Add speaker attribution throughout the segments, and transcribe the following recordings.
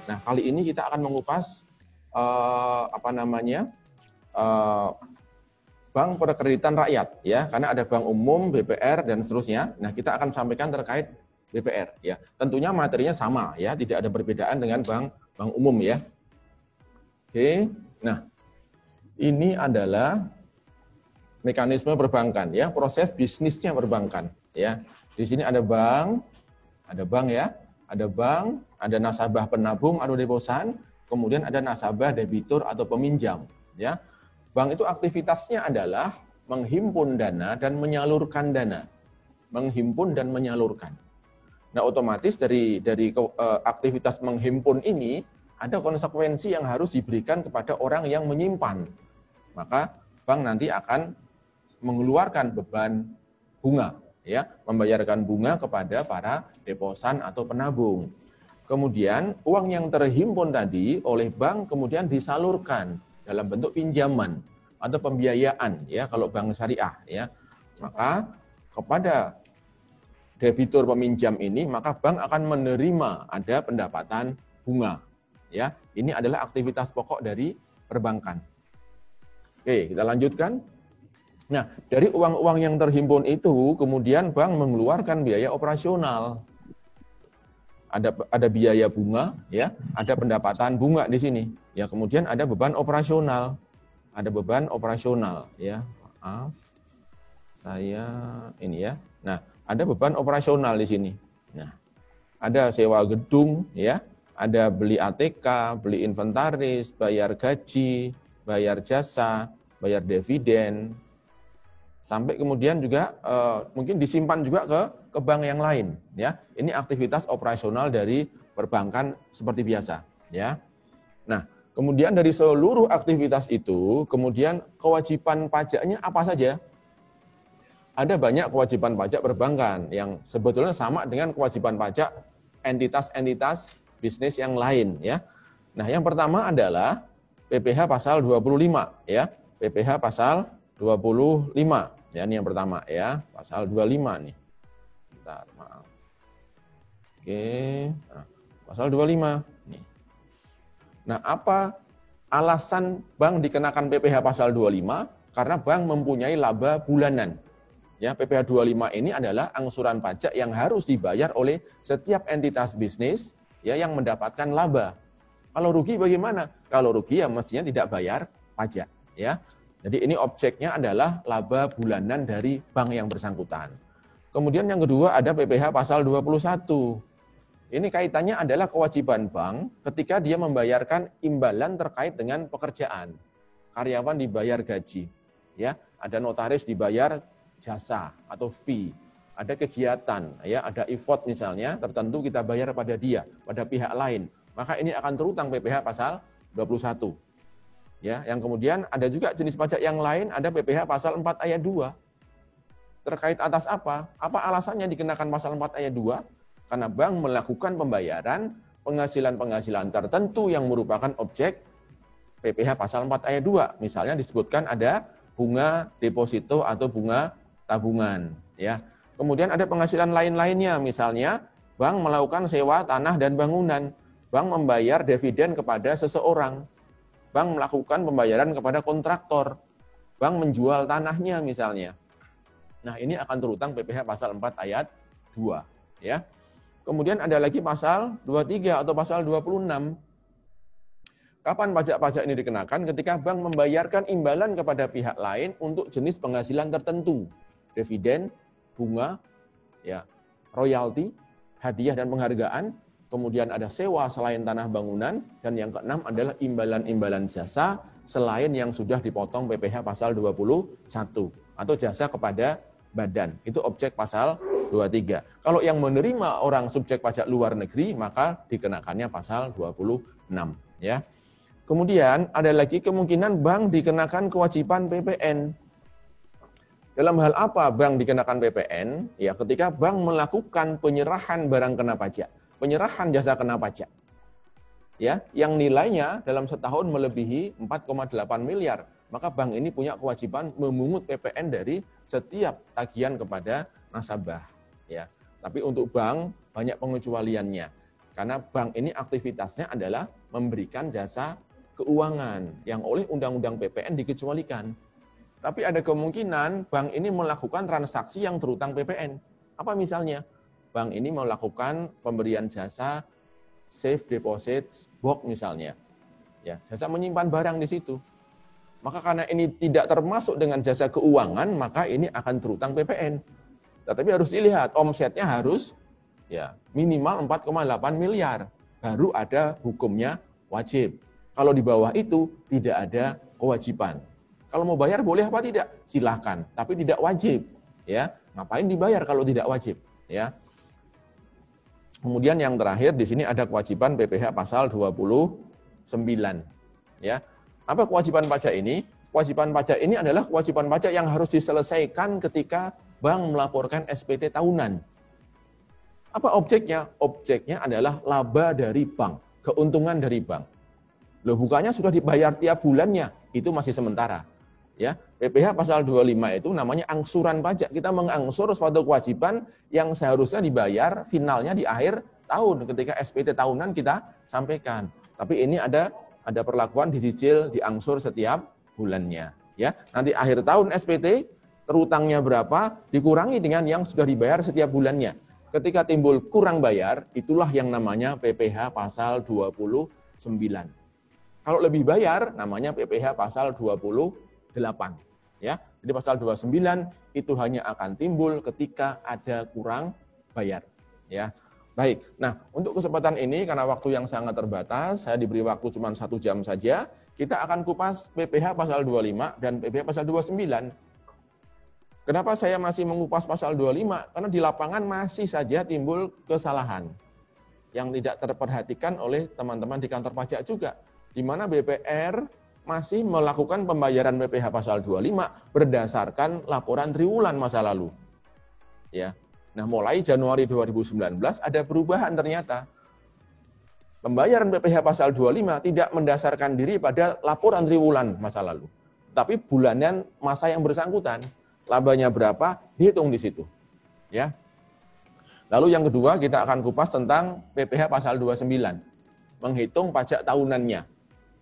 Speaker 1: Nah, kali ini kita akan mengupas bank perkreditan rakyat ya, karena ada bank umum, BPR dan seterusnya. Nah, kita akan sampaikan terkait BPR ya. Tentunya materinya sama ya, tidak ada perbedaan dengan bank umum ya. Oke. Nah, ini adalah mekanisme perbankan ya, proses bisnisnya perbankan ya. Di sini ada bank ya, ada nasabah penabung atau deposan, kemudian ada nasabah debitur atau peminjam ya. Bank itu aktivitasnya adalah menghimpun dana dan menyalurkan dana. Menghimpun dan menyalurkan. Nah, otomatis dari aktivitas menghimpun ini ada konsekuensi yang harus diberikan kepada orang yang menyimpan. Maka bank nanti akan mengeluarkan beban bunga ya, membayarkan bunga kepada para deposan atau penabung. Kemudian uang yang terhimpun tadi oleh bank kemudian disalurkan dalam bentuk pinjaman atau pembiayaan ya, kalau bank syariah ya. Maka kepada debitur peminjam ini maka bank akan menerima ada pendapatan bunga ya. Ini adalah aktivitas pokok dari perbankan. Oke, kita lanjutkan. Nah, dari uang-uang yang terhimpun itu kemudian bank mengeluarkan biaya operasional. Ada biaya bunga ya, ada pendapatan bunga di sini. Ya, kemudian ada beban operasional. Ada beban operasional ya. Maaf. Saya ini ya. Nah, ada beban operasional di sini. Nah, ada sewa gedung ya, ada beli ATK, beli inventaris, bayar gaji, bayar jasa, bayar dividen. Sampai kemudian juga mungkin disimpan juga ke bank yang lain ya. Ini aktivitas operasional dari perbankan seperti biasa ya. Nah, kemudian dari seluruh aktivitas itu kemudian kewajiban pajaknya apa saja? Ada banyak kewajiban pajak perbankan yang sebetulnya sama dengan kewajiban pajak entitas-entitas bisnis yang lain ya. Nah, yang pertama adalah PPh pasal 25 ya. PPh pasal 25. Ya, ini yang pertama ya, pasal 25 nih. Bentar, maaf. Oke, nah, pasal 25 nih. Nah, apa alasan bank dikenakan PPh pasal 25? Karena bank mempunyai laba bulanan. Ya, PPh 25 ini adalah angsuran pajak yang harus dibayar oleh setiap entitas bisnis ya yang mendapatkan laba. Kalau rugi bagaimana? Kalau rugi ya mestinya tidak bayar pajak ya. Jadi ini objeknya adalah laba bulanan dari bank yang bersangkutan. Kemudian yang kedua ada PPh pasal 21. Ini kaitannya adalah kewajiban bank ketika dia membayarkan imbalan terkait dengan pekerjaan. Karyawan dibayar gaji, ya, ada notaris dibayar jasa atau fee. Ada kegiatan, ya, ada effort misalnya tertentu kita bayar pada dia, pada pihak lain. Maka ini akan terutang PPh pasal 21. Ya, yang kemudian ada juga jenis pajak yang lain, ada PPh pasal 4 ayat 2. Terkait atas apa? Apa alasannya dikenakan pasal 4 ayat 2? Karena bank melakukan pembayaran penghasilan-penghasilan tertentu yang merupakan objek PPh pasal 4 ayat 2. Misalnya disebutkan ada bunga deposito atau bunga tabungan, ya. Kemudian ada penghasilan lain-lainnya, misalnya bank melakukan sewa tanah dan bangunan, bank membayar dividen kepada seseorang, bank melakukan pembayaran kepada kontraktor, bank menjual tanahnya misalnya. Nah, ini akan terutang PPh pasal 4 ayat 2, ya. Kemudian ada lagi pasal 23 atau pasal 26. Kapan pajak-pajak ini dikenakan? Ketika bank membayarkan imbalan kepada pihak lain untuk jenis penghasilan tertentu. Dividen, bunga, ya, royalti, hadiah dan penghargaan. Kemudian ada sewa selain tanah bangunan, dan yang keenam adalah imbalan-imbalan jasa selain yang sudah dipotong PPh pasal 21 atau jasa kepada badan. Itu objek pasal 23. Kalau yang menerima orang subjek pajak luar negeri maka dikenakannya pasal 26, ya. Kemudian ada lagi kemungkinan bank dikenakan kewajiban PPN. Dalam hal apa bank dikenakan PPN? Ya, ketika bank melakukan penyerahan barang kena pajak. Penyerahan jasa kena pajak, ya, yang nilainya dalam setahun melebihi 4,8 miliar, maka bank ini punya kewajiban memungut PPN dari setiap tagihan kepada nasabah, ya. Tapi untuk bank banyak pengecualiannya. Karena bank ini aktivitasnya adalah memberikan jasa keuangan yang oleh Undang-Undang PPN dikecualikan. Tapi ada kemungkinan bank ini melakukan transaksi yang terutang PPN. Apa misalnya? Bank ini melakukan pemberian jasa safe deposit box misalnya. Ya, jasa menyimpan barang di situ. Maka karena ini tidak termasuk dengan jasa keuangan, maka ini akan terutang PPN. Tetapi harus dilihat omsetnya harus ya minimal 4,8 miliar. Baru ada hukumnya wajib. Kalau di bawah itu tidak ada kewajiban. Kalau mau bayar boleh apa tidak? Silahkan, tapi tidak wajib. Ya, ngapain dibayar kalau tidak wajib? Ya. Kemudian yang terakhir di sini ada kewajiban PPh pasal 29. Ya. Apa kewajiban pajak ini? Kewajiban pajak ini adalah kewajiban pajak yang harus diselesaikan ketika bank melaporkan SPT tahunan. Apa objeknya? Objeknya adalah laba dari bank, keuntungan dari bank. Loh, bukannya sudah dibayar tiap bulannya, itu masih sementara. Ya, PPh pasal 25 itu namanya angsuran pajak. Kita mengangsur suatu kewajiban yang seharusnya dibayar finalnya di akhir tahun ketika SPT tahunan kita sampaikan. Tapi ini ada perlakuan dicicil, diangsur setiap bulannya. Ya, nanti akhir tahun SPT terutangnya berapa dikurangi dengan yang sudah dibayar setiap bulannya. Ketika timbul kurang bayar, itulah yang namanya PPh pasal 29. Kalau lebih bayar, namanya PPh pasal 28. Ya, jadi pasal 29 itu hanya akan timbul ketika ada kurang bayar. Ya, baik. Nah, untuk kesempatan ini karena waktu yang sangat terbatas, saya diberi waktu cuma 1 jam saja. Kita akan kupas PPh pasal 25 dan PPh pasal 29. Kenapa saya masih mengupas pasal 25? Karena di lapangan masih saja timbul kesalahan yang tidak terperhatikan oleh teman-teman di kantor pajak juga. Di mana BPR masih melakukan pembayaran PPh pasal 25 berdasarkan laporan triwulan masa lalu. Ya. Nah, mulai Januari 2019 ada perubahan ternyata. Pembayaran PPh pasal 25 tidak mendasarkan diri pada laporan triwulan masa lalu, tapi bulanan masa yang bersangkutan. Labanya berapa, dihitung di situ. Ya. Lalu yang kedua kita akan kupas tentang PPh pasal 29. Menghitung pajak tahunannya.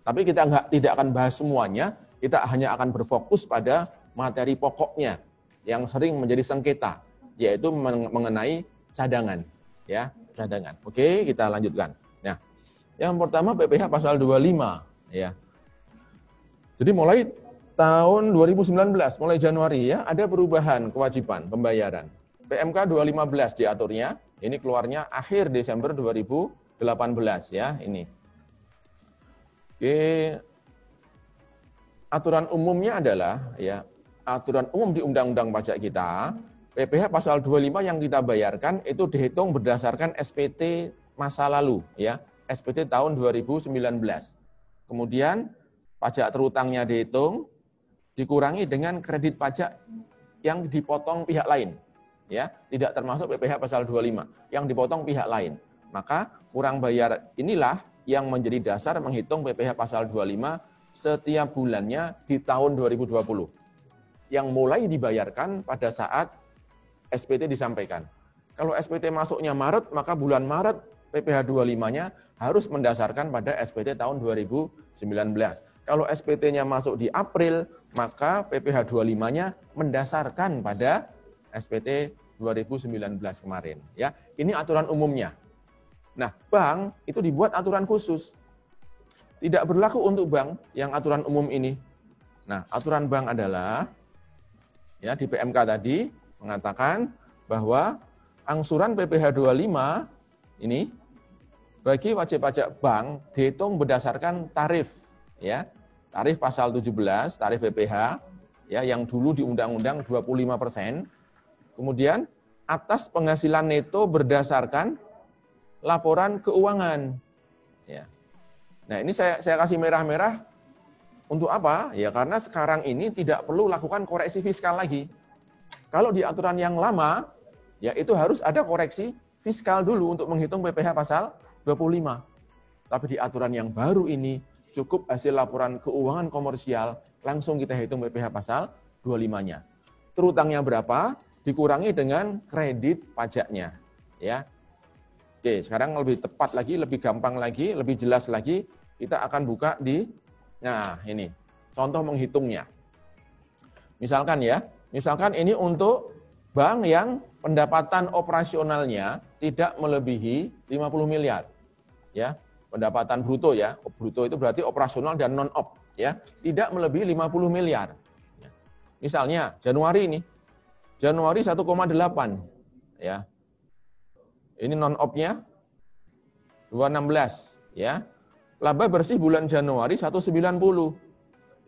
Speaker 1: Tapi kita tidak akan bahas semuanya, kita hanya akan berfokus pada materi pokoknya yang sering menjadi sengketa, yaitu mengenai cadangan. Ya, cadangan. Oke, kita lanjutkan. Nah, yang pertama PPh pasal 25. Ya. Jadi mulai tahun 2019, mulai Januari ya, ada perubahan kewajiban pembayaran. PMK 215 diaturnya, ini keluarnya akhir Desember 2018 ya, ini. Oke. Aturan umumnya adalah ya, aturan umum di Undang-Undang Pajak kita, PPh pasal 25 yang kita bayarkan itu dihitung berdasarkan SPT masa lalu ya, SPT tahun 2019. Kemudian pajak terutangnya dihitung dikurangi dengan kredit pajak yang dipotong pihak lain. Ya, tidak termasuk PPh pasal 25 yang dipotong pihak lain. Maka kurang bayar inilah yang menjadi dasar menghitung PPh pasal 25 setiap bulannya di tahun 2020. Yang mulai dibayarkan pada saat SPT disampaikan. Kalau SPT masuknya Maret, maka bulan Maret PPh 25-nya harus mendasarkan pada SPT tahun 2019. Kalau SPT-nya masuk di April, maka PPh 25-nya mendasarkan pada SPT 2019 kemarin. Ya, ini aturan umumnya. Nah, bank itu dibuat aturan khusus. Tidak berlaku untuk bank yang aturan umum ini. Nah, aturan bank adalah ya di PMK tadi mengatakan bahwa angsuran PPh 25 ini bagi wajib pajak bank dihitung berdasarkan tarif ya. Tarif pasal 17, tarif PPh ya yang dulu di Undang-Undang 25%. Kemudian atas penghasilan neto berdasarkan laporan keuangan. Ya. Nah, ini saya kasih merah-merah untuk apa? Ya karena sekarang ini tidak perlu lakukan koreksi fiskal lagi. Kalau di aturan yang lama, ya itu harus ada koreksi fiskal dulu untuk menghitung PPh pasal 25. Tapi di aturan yang baru ini cukup hasil laporan keuangan komersial, langsung kita hitung PPh pasal 25-nya. Terutangnya berapa? Dikurangi dengan kredit pajaknya. Ya. Oke, sekarang lebih tepat lagi, lebih gampang lagi, lebih jelas lagi, kita akan buka di, nah ini, contoh menghitungnya. Misalkan ini untuk bank yang pendapatan operasionalnya tidak melebihi 50 miliar. Ya, pendapatan bruto ya. Bruto itu berarti operasional dan non-op ya. Tidak melebihi 50 miliar. Ya. Misalnya Januari ini. Januari 1,8 ya. Ini non-opnya 216 ya. Laba bersih bulan Januari 190.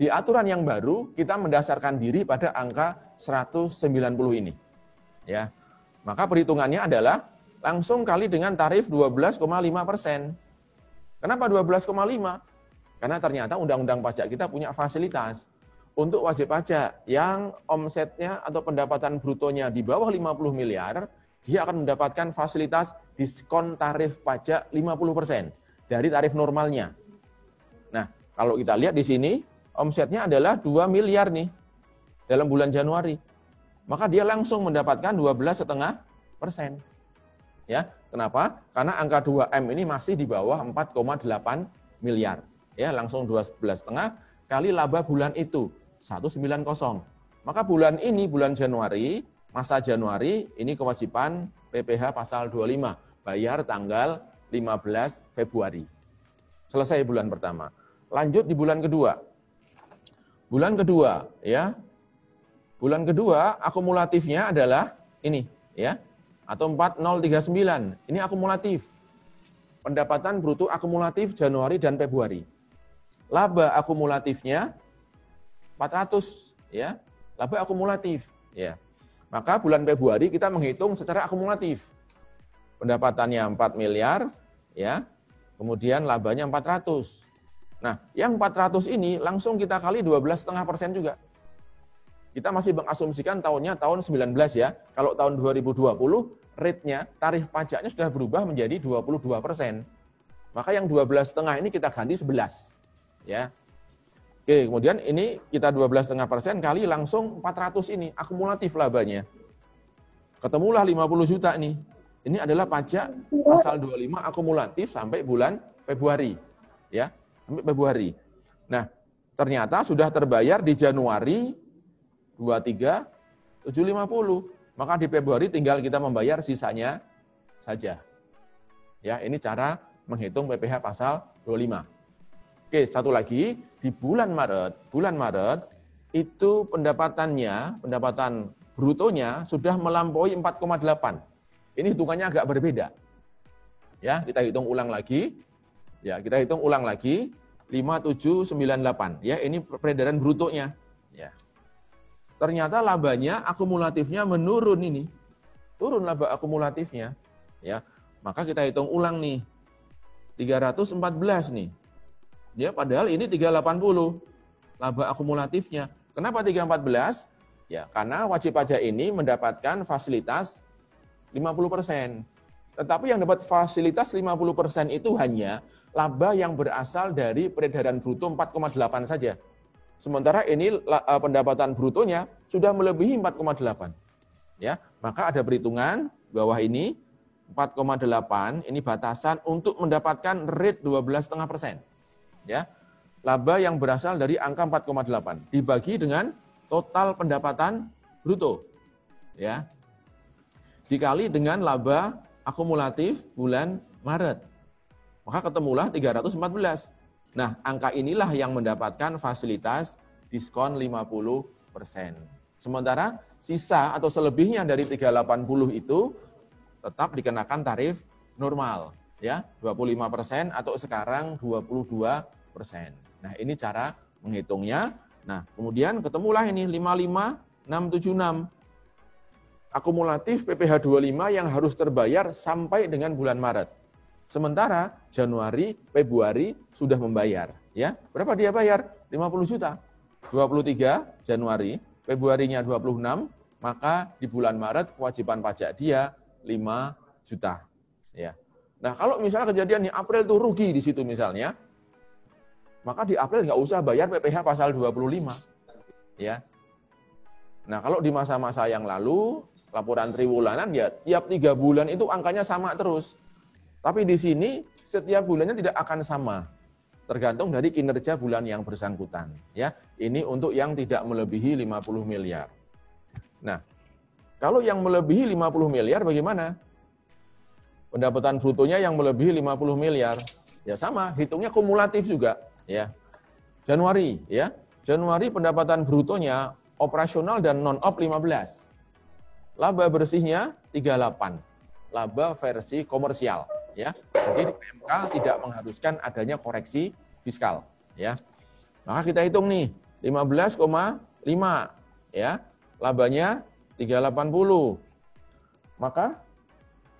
Speaker 1: Di aturan yang baru kita mendasarkan diri pada angka 190 ini. Ya. Maka perhitungannya adalah langsung kali dengan tarif 12,5%. Kenapa 12,5? Karena ternyata undang-undang pajak kita punya fasilitas. Untuk wajib pajak yang omsetnya atau pendapatan brutonya di bawah 50 miliar, dia akan mendapatkan fasilitas diskon tarif pajak 50% dari tarif normalnya. Nah, kalau kita lihat di sini, omsetnya adalah 2 miliar nih dalam bulan Januari. Maka dia langsung mendapatkan 12,5%. Ya, kenapa? Karena angka 2M ini masih di bawah 4,8 miliar. Ya, langsung 12,5 kali laba bulan itu, 190. Maka bulan ini, bulan Januari, masa Januari, ini kewajiban PPh pasal 25, bayar tanggal 15 Februari. Selesai bulan pertama. Lanjut di bulan kedua. Bulan kedua, ya. Bulan kedua akumulatifnya adalah ini, ya. Atau 4039. Ini akumulatif. Pendapatan bruto akumulatif Januari dan Februari. Laba akumulatifnya 400, ya. Laba akumulatif, ya. Maka bulan Februari kita menghitung secara akumulatif. Pendapatannya 4 miliar, ya. Kemudian labanya 400. Nah, yang 400 ini langsung kita kali 12,5% juga. Kita masih mengasumsikan tahunnya tahun 19 ya. Kalau tahun 2020, rate-nya, tarif pajaknya sudah berubah menjadi 22%. Maka yang 12,5 ini kita ganti 11. Ya. Oke, kemudian ini kita 12,5% kali langsung 400 ini, akumulatif labanya. Ketemulah 50 juta nih. Ini adalah pajak pasal 25 akumulatif sampai bulan Februari. Ya, sampai Februari. Nah, ternyata sudah terbayar di Januari 23 750. Maka di Februari tinggal kita membayar sisanya saja. Ya, ini cara menghitung PPh pasal 25. Oke, satu lagi, di bulan Maret itu pendapatan brutonya sudah melampaui 4,8. Ini hitungannya agak berbeda. Ya, kita hitung ulang lagi. 5798. Ya, ini peredaran brutonya. Ya. Ternyata labanya akumulatifnya menurun ini. Turun laba akumulatifnya. Ya. Maka kita hitung ulang nih. 314 nih. Ya, padahal ini 380 laba akumulatifnya. Kenapa 314? Ya, karena wajib pajak ini mendapatkan fasilitas 50%. Tetapi yang dapat fasilitas 50% itu hanya laba yang berasal dari peredaran bruto 4,8 saja. Sementara ini pendapatan brutonya sudah melebihi 4,8. Ya, maka ada perhitungan bawah ini 4,8 ini batasan untuk mendapatkan rate 12,5%. Ya. Laba yang berasal dari angka 4,8 dibagi dengan total pendapatan bruto. Ya. Dikali dengan laba akumulatif bulan Maret. Maka ketemulah 314. Nah, angka inilah yang mendapatkan fasilitas diskon 50%. Sementara sisa atau selebihnya dari 380 itu tetap dikenakan tarif normal, ya, 25% atau sekarang 22%. Nah, ini cara menghitungnya. Nah, kemudian ketemulah ini 55676. Akumulatif PPh 25 yang harus terbayar sampai dengan bulan Maret. Sementara Januari, Februari sudah membayar, ya. Berapa dia bayar? 50 juta. 23 Januari, Februarinya 26, maka di bulan Maret kewajiban pajak dia 5 juta, ya. Nah, kalau misalnya kejadian di April itu rugi di situ misalnya, maka di April nggak usah bayar PPh pasal 25, ya. Nah, kalau di masa-masa yang lalu laporan triwulanan ya tiap 3 bulan itu angkanya sama terus. Tapi di sini setiap bulannya tidak akan sama, tergantung dari kinerja bulan yang bersangkutan. Ya, ini untuk yang tidak melebihi 50 miliar. Nah, kalau yang melebihi 50 miliar bagaimana? Pendapatan brutonya yang melebihi 50 miliar, ya sama, hitungnya kumulatif juga. Ya, Januari, ya, Januari pendapatan brutonya operasional dan non-op 15. Laba bersihnya 38. Laba versi komersial, ya. Jadi PMK tidak mengharuskan adanya koreksi fiskal, ya. Maka kita hitung nih, 15,5, ya. Labanya 380. Maka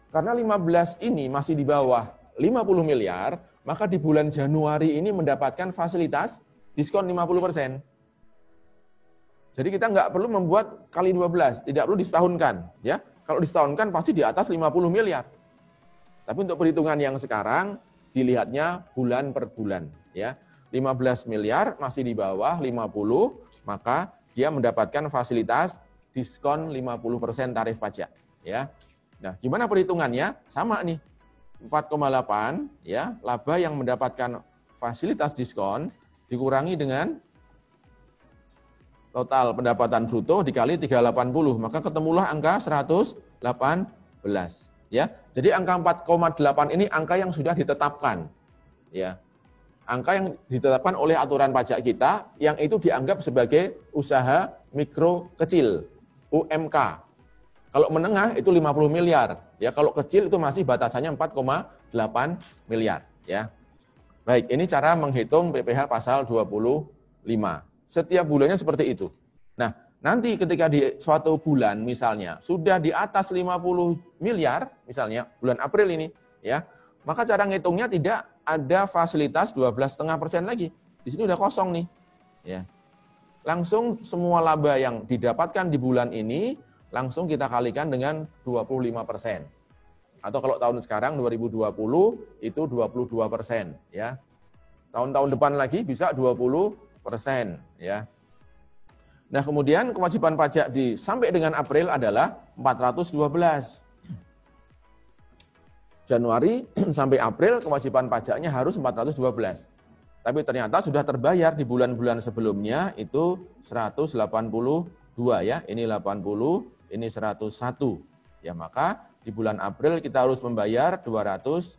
Speaker 1: karena 15 ini masih di bawah 50 miliar, maka di bulan Januari ini mendapatkan fasilitas diskon 50%. Jadi kita nggak perlu membuat kali 12, tidak perlu disetahunkan. Ya. Kalau disetahunkan pasti di atas 50 miliar. Tapi untuk perhitungan yang sekarang, dilihatnya bulan per bulan. Ya. 15 miliar masih di bawah 50, maka dia mendapatkan fasilitas diskon 50% tarif pajak. Ya. Nah, gimana perhitungannya? Sama nih. 4,8 ya, laba yang mendapatkan fasilitas diskon dikurangi dengan total pendapatan bruto dikali 380, maka ketemulah angka 118 ya. Jadi angka 4,8 ini angka yang sudah ditetapkan. Ya. Angka yang ditetapkan oleh aturan pajak kita yang itu dianggap sebagai usaha mikro kecil, UMK. Kalau menengah itu 50 miliar, ya. Kalau kecil itu masih batasannya 4,8 miliar, ya. Baik, ini cara menghitung PPh pasal 25. Setiap bulannya seperti itu. Nah, nanti ketika di suatu bulan misalnya sudah di atas 50 miliar, misalnya bulan April ini, ya. Maka cara ngitungnya tidak ada fasilitas 12,5% lagi. Di sini udah kosong nih, ya. Langsung semua laba yang didapatkan di bulan ini langsung kita kalikan dengan 25%. Atau kalau tahun sekarang 2020 itu 22%, ya. Tahun-tahun depan lagi bisa 20%, ya. Nah, kemudian kewajiban pajak sampai dengan April adalah 412. Januari sampai April kewajiban pajaknya harus 412. Tapi ternyata sudah terbayar di bulan-bulan sebelumnya itu 182 ya. Ini 80, ini 101. Ya, maka di bulan April kita harus membayar 230.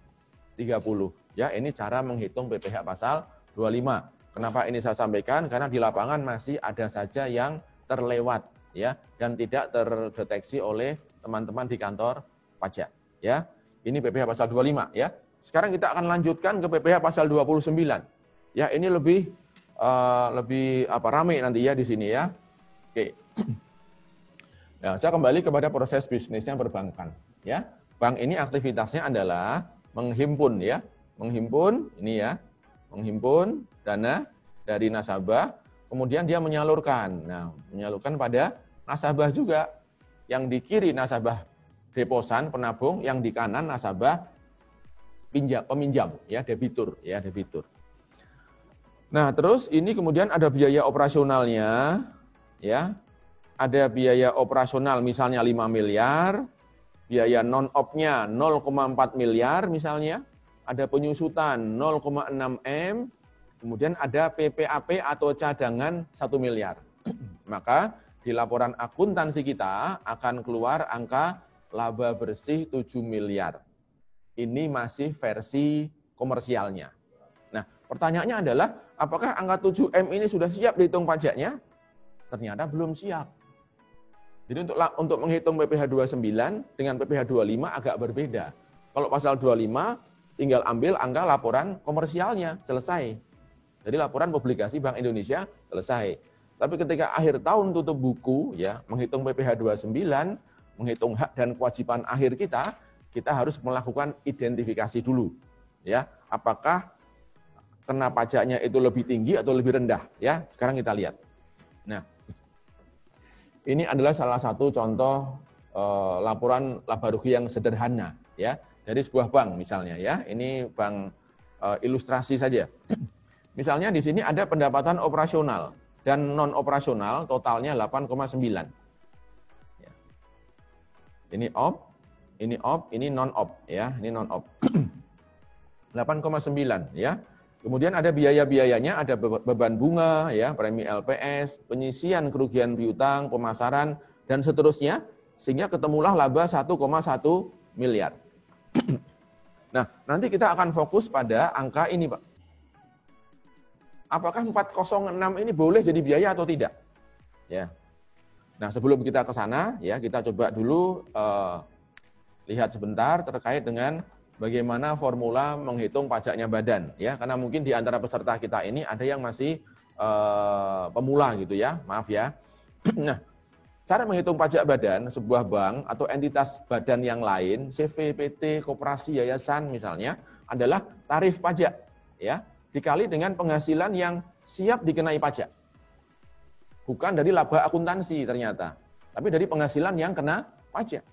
Speaker 1: Ya, ini cara menghitung PPh pasal 25. Kenapa ini saya sampaikan? Karena di lapangan masih ada saja yang terlewat ya dan tidak terdeteksi oleh teman-teman di kantor pajak, ya. Ini PPh pasal 25 ya. Sekarang kita akan lanjutkan ke PPh pasal 29. Ya, ini lebih ramai nanti ya di sini ya. Oke. Nah, saya kembali kepada proses bisnisnya perbankan, ya. Bank ini aktivitasnya adalah menghimpun ya. Menghimpun ini ya. Menghimpun dana dari nasabah, kemudian dia menyalurkan. Nah, menyalurkan pada nasabah juga. Yang di kiri nasabah deposan, penabung, yang di kanan nasabah peminjam, ya, debitur, ya, debitur. Nah, terus ini kemudian ada biaya operasionalnya, ya. Ada biaya operasional misalnya 5 miliar, biaya non-op-nya 0,4 miliar misalnya, ada penyusutan 0,6 M, kemudian ada PPAP atau cadangan 1 miliar. Maka di laporan akuntansi kita akan keluar angka laba bersih 7 miliar. Ini masih versi komersialnya. Nah, pertanyaannya adalah, apakah angka 7M ini sudah siap dihitung pajaknya? Ternyata belum siap. Jadi untuk menghitung PPh 29 dengan PPh 25 agak berbeda. Kalau pasal 25 tinggal ambil angka laporan komersialnya, selesai. Jadi laporan publikasi Bank Indonesia selesai. Tapi ketika akhir tahun tutup buku, ya, menghitung PPh 29, menghitung hak dan kewajiban akhir kita harus melakukan identifikasi dulu. Ya, apakah kena pajaknya itu lebih tinggi atau lebih rendah? Ya, sekarang kita lihat. Nah, ini adalah salah satu contoh laporan laba rugi yang sederhana, ya, dari sebuah bank misalnya, ya. Ini bank ilustrasi saja. Misalnya di sini ada pendapatan operasional dan non operasional totalnya 8,9. Ya. Ini op, Ini op, ini non-op ya, ini non-op. 8,9 ya. Kemudian ada biaya-biayanya, ada beban bunga ya, premi LPS, penyisian kerugian piutang, pemasaran dan seterusnya, sehingga ketemulah laba 1,1 miliar. Nah, nanti kita akan fokus pada angka ini, Pak. Apakah 406 ini boleh jadi biaya atau tidak? Ya. Nah, sebelum kita ke sana, ya kita coba dulu lihat sebentar terkait dengan bagaimana formula menghitung pajaknya badan, ya. Karena mungkin di antara peserta kita ini ada yang masih pemula gitu ya, maaf ya. Nah, cara menghitung pajak badan sebuah bank atau entitas badan yang lain, CV, PT, koperasi, yayasan misalnya, adalah tarif pajak, ya, dikali dengan penghasilan yang siap dikenai pajak. Bukan dari laba akuntansi ternyata, tapi dari penghasilan yang kena pajak.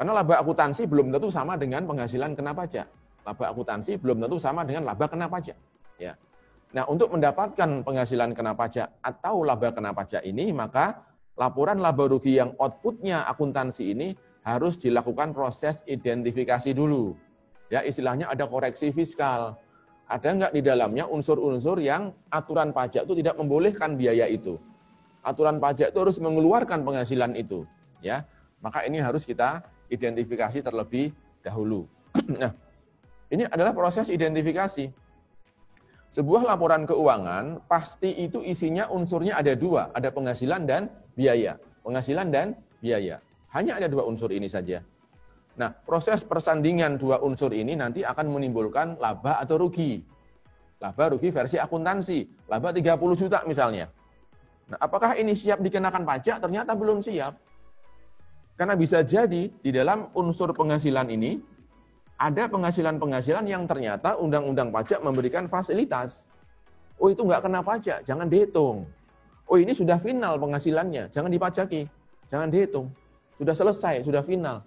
Speaker 1: Karena laba akuntansi belum tentu sama dengan penghasilan kena pajak. Laba akuntansi belum tentu sama dengan laba kena pajak. Ya. Nah, untuk mendapatkan penghasilan kena pajak atau laba kena pajak ini, maka laporan laba rugi yang outputnya akuntansi ini harus dilakukan proses identifikasi dulu. Ya, istilahnya ada koreksi fiskal. Ada nggak di dalamnya unsur-unsur yang aturan pajak itu tidak membolehkan biaya itu. Aturan pajak itu harus mengeluarkan penghasilan itu. Ya, maka ini harus kita identifikasi terlebih dahulu. Nah, ini adalah proses identifikasi. Sebuah laporan keuangan pasti itu isinya unsurnya ada dua, ada penghasilan dan biaya. Penghasilan dan biaya. Hanya ada dua unsur ini saja. Nah, proses persandingan dua unsur ini nanti akan menimbulkan laba atau rugi. Laba rugi versi akuntansi, laba 30 juta misalnya. Nah, apakah ini siap dikenakan pajak? Ternyata belum siap. Karena bisa jadi di dalam unsur penghasilan ini ada penghasilan-penghasilan yang ternyata undang-undang pajak memberikan fasilitas. Oh, itu nggak kena pajak, jangan dihitung. Oh, ini sudah final penghasilannya, jangan dipajaki, jangan dihitung. Sudah selesai, sudah final.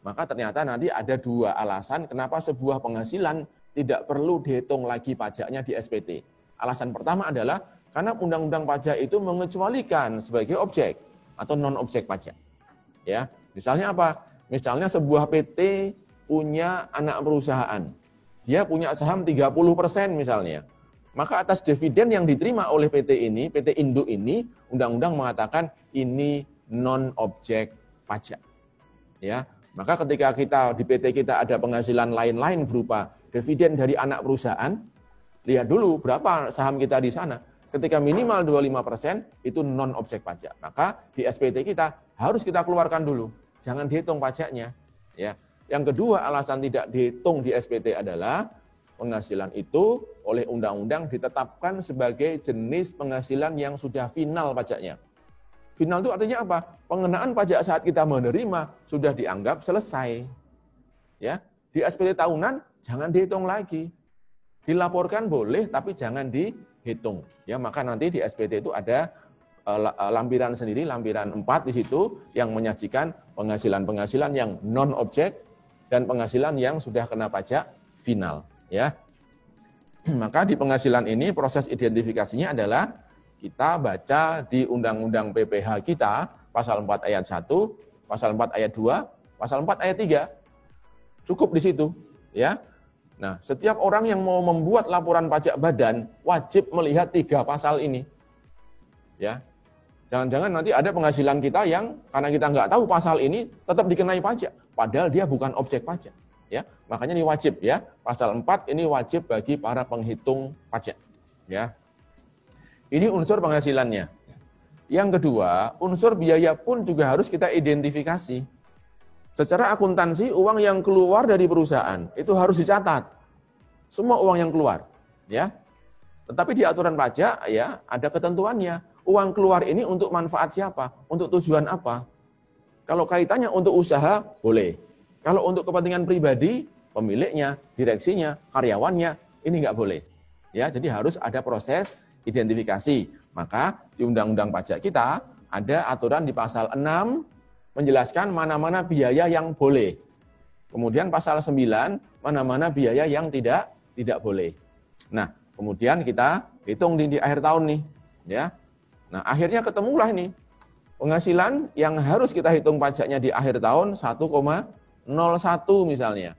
Speaker 1: Maka ternyata nanti ada dua alasan kenapa sebuah penghasilan tidak perlu dihitung lagi pajaknya di SPT. Alasan pertama adalah karena undang-undang pajak itu mengecualikan sebagai objek atau non-objek pajak. Ya, misalnya apa? Misalnya sebuah PT punya anak perusahaan. Dia punya saham 30% misalnya. Maka atas dividen yang diterima oleh PT ini, PT induk ini, undang-undang mengatakan ini non-objek pajak. Ya, maka ketika kita di PT kita ada penghasilan lain-lain berupa dividen dari anak perusahaan, lihat dulu berapa saham kita di sana. Ketika minimal 25% itu non-objek pajak. Maka di SPT kita harus kita keluarkan dulu. Jangan dihitung pajaknya. Ya. Yang kedua alasan tidak dihitung di SPT adalah penghasilan itu oleh undang-undang ditetapkan sebagai jenis penghasilan yang sudah final pajaknya. Final itu artinya apa? Pengenaan pajak saat kita menerima sudah dianggap selesai. Ya. Di SPT tahunan jangan dihitung lagi. Dilaporkan boleh tapi jangan dihitung. Ya, maka nanti di SPT itu ada lampiran sendiri, lampiran 4 di situ yang menyajikan penghasilan-penghasilan yang non-objek dan penghasilan yang sudah kena pajak final, ya. Maka di penghasilan ini proses identifikasinya adalah kita baca di Undang-Undang PPh kita pasal 4 ayat 1, pasal 4 ayat 2, pasal 4 ayat 3. Cukup di situ, ya. Nah, setiap orang yang mau membuat laporan pajak badan wajib melihat 3 pasal ini. Ya. Jangan-jangan nanti ada penghasilan kita yang karena kita nggak tahu pasal ini tetap dikenai pajak, padahal dia bukan objek pajak. Ya, makanya ini wajib ya. Pasal 4 ini wajib bagi para penghitung pajak. Ya. Ini unsur penghasilannya. Yang kedua, unsur biaya pun juga harus kita identifikasi. Secara akuntansi, uang yang keluar dari perusahaan itu harus dicatat. Semua uang yang keluar, ya. Tetapi di aturan pajak ya ada ketentuannya. Uang keluar ini untuk manfaat siapa? Untuk tujuan apa? Kalau kaitannya untuk usaha, boleh. Kalau untuk kepentingan pribadi, pemiliknya, direksinya, karyawannya, ini nggak boleh. Ya, jadi harus ada proses identifikasi. Maka di Undang-Undang Pajak kita ada aturan di pasal 6 menjelaskan mana-mana biaya yang boleh. Kemudian pasal 9, mana-mana biaya yang tidak boleh. Nah, kemudian kita hitung di akhir tahun nih, ya. Nah, akhirnya ketemulah ini Penghasilan yang harus kita hitung pajaknya di akhir tahun 1,01 misalnya.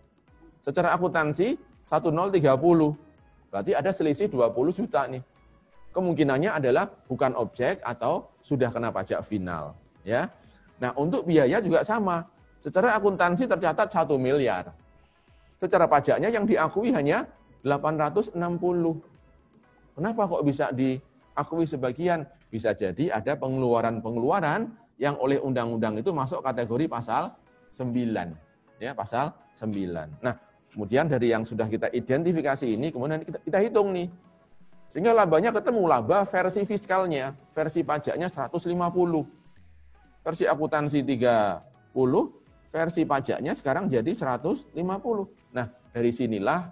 Speaker 1: Secara akuntansi 1030. Berarti ada selisih 20 juta nih. Kemungkinannya adalah bukan objek atau sudah kena pajak final, ya. Nah, untuk biaya juga sama. Secara akuntansi tercatat 1 miliar. Secara pajaknya yang diakui hanya 860. Kenapa kok bisa diakui sebagian? Bisa jadi ada pengeluaran-pengeluaran yang oleh undang-undang itu masuk kategori pasal 9. Ya, pasal 9. Nah, kemudian dari yang sudah kita identifikasi ini, kemudian kita hitung nih. Sehingga labanya ketemu, laba versi fiskalnya, versi pajaknya 150. Versi akuntansi 30, versi pajaknya sekarang jadi 150. Nah, dari sinilah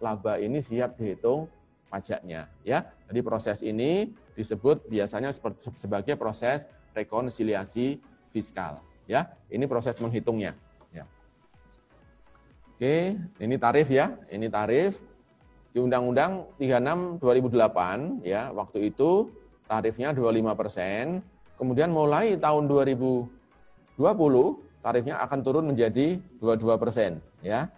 Speaker 1: laba ini siap dihitung pajaknya, ya. Jadi proses ini disebut biasanya sebagai proses rekonsiliasi fiskal, ya. Ini proses menghitungnya, ya. Oke, ini tarif ya, ini tarif di Undang-Undang 36 2008, ya. Waktu itu tarifnya 25%. Kemudian mulai tahun 2020 tarifnya akan turun menjadi 22%, ya.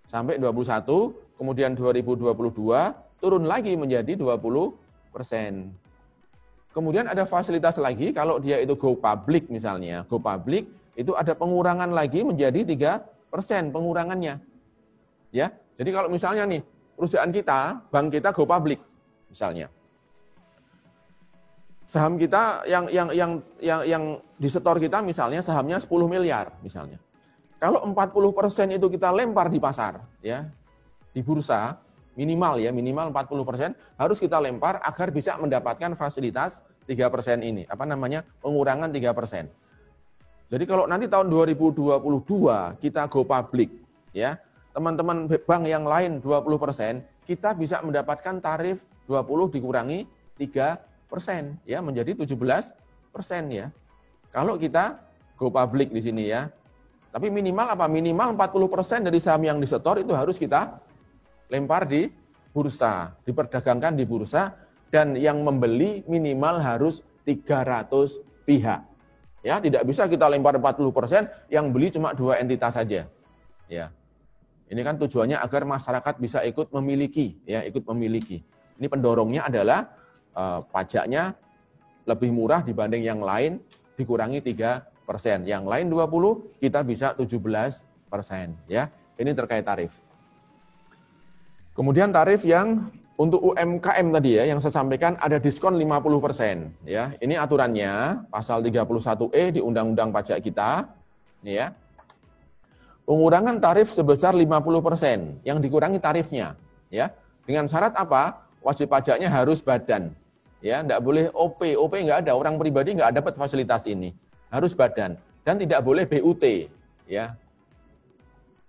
Speaker 1: Sampai 21, kemudian 2022 turun lagi menjadi 20%. Kemudian ada fasilitas lagi kalau dia itu go public misalnya. Go public itu ada pengurangan lagi menjadi 3% pengurangannya. Ya. Jadi kalau misalnya nih perusahaan kita, bank kita go public misalnya. Saham kita yang disetor kita misalnya sahamnya 10 miliar misalnya. Kalau 40% itu kita lempar di pasar, ya, di bursa, minimal 40% harus kita lempar agar bisa mendapatkan fasilitas 3% ini, pengurangan 3%. Jadi kalau nanti tahun 2022 kita go public, ya, teman-teman bank yang lain 20%, kita bisa mendapatkan tarif 20 dikurangi 3%, ya, menjadi 17%, ya. Kalau kita go public di sini, ya. Tapi minimal apa? Minimal 40% dari saham yang disetor itu harus kita lempar di bursa, diperdagangkan di bursa, dan yang membeli minimal harus 300 pihak. Ya, tidak bisa kita lempar 40%, yang beli cuma 2 entitas saja. Ya. Ini kan tujuannya agar masyarakat bisa ikut memiliki, ya, ikut memiliki. Ini pendorongnya adalah pajaknya lebih murah dibanding yang lain, dikurangi 3%. Yang lain 20, kita bisa 17%, ya. Ini terkait tarif. Kemudian tarif yang untuk UMKM tadi, ya, yang saya sampaikan ada diskon 50%, ya. Ini aturannya pasal 31E di Undang-Undang Pajak kita, ini, ya. Pengurangan tarif sebesar 50% yang dikurangi tarifnya, ya. Dengan syarat apa? Wajib pajaknya harus badan. Ya, enggak boleh OP enggak ada, orang pribadi enggak dapat fasilitas ini. Harus badan dan tidak boleh BUT, ya.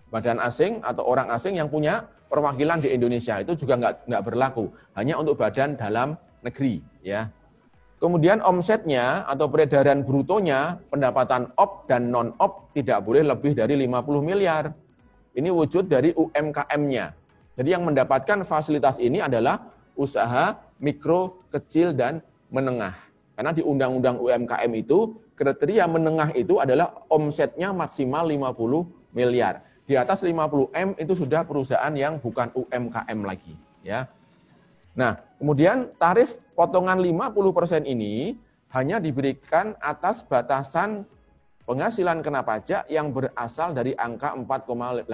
Speaker 1: Badan asing atau orang asing yang punya perwakilan di Indonesia itu juga enggak berlaku, hanya untuk badan dalam negeri, ya. Kemudian omsetnya atau peredaran brutonya, pendapatan op dan non-op tidak boleh lebih dari 50 miliar. Ini wujud dari UMKM-nya. Jadi yang mendapatkan fasilitas ini adalah usaha mikro, kecil, dan menengah. Karena di Undang-Undang UMKM itu, kriteria menengah itu adalah omsetnya maksimal 50 miliar. Di atas 50 M itu sudah perusahaan yang bukan UMKM lagi, ya. Nah, kemudian tarif potongan 50% ini hanya diberikan atas batasan penghasilan kena pajak yang berasal dari angka 4,8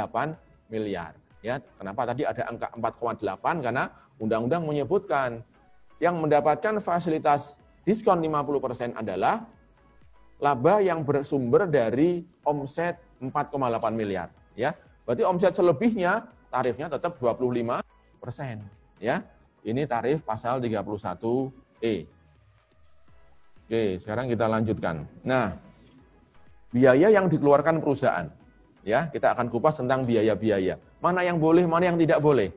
Speaker 1: miliar. Ya, kenapa tadi ada angka 4,8? Karena undang-undang menyebutkan yang mendapatkan fasilitas diskon 50% adalah laba yang bersumber dari omset 4,8 miliar. Ya, berarti omset selebihnya tarifnya tetap 25%. Ya. Ini tarif pasal 31E. Oke, sekarang kita lanjutkan. Nah, biaya yang dikeluarkan perusahaan. Ya, kita akan kupas tentang biaya-biaya. Mana yang boleh, mana yang tidak boleh.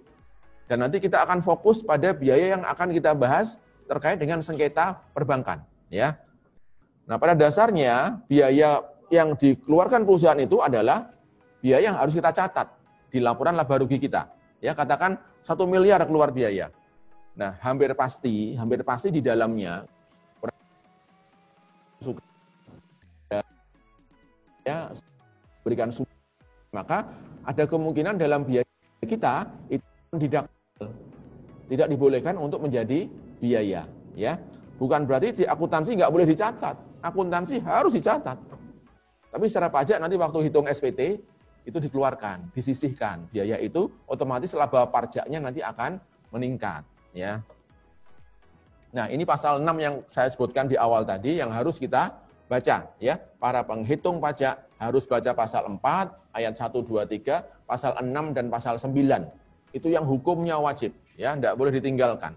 Speaker 1: Dan nanti kita akan fokus pada biaya yang akan kita bahas terkait dengan sengketa perbankan. Ya. Nah, pada dasarnya biaya yang dikeluarkan perusahaan itu adalah biaya yang harus kita catat di laporan laba rugi kita. Ya, katakan 1 miliar keluar biaya. Nah, hampir pasti di dalamnya berikan sumber, maka ada kemungkinan dalam biaya kita itu tidak dibolehkan untuk menjadi biaya, ya. Bukan berarti di akuntansi nggak boleh dicatat. Akuntansi harus dicatat. Tapi secara pajak nanti waktu hitung SPT itu dikeluarkan, disisihkan. Biaya itu otomatis laba pajaknya nanti akan meningkat, ya. Nah, ini pasal 6 yang saya sebutkan di awal tadi yang harus kita baca, ya. Para penghitung pajak harus baca pasal 4 ayat 1 2 3, pasal 6 dan pasal 9. Itu yang hukumnya wajib, ya, tidak boleh ditinggalkan.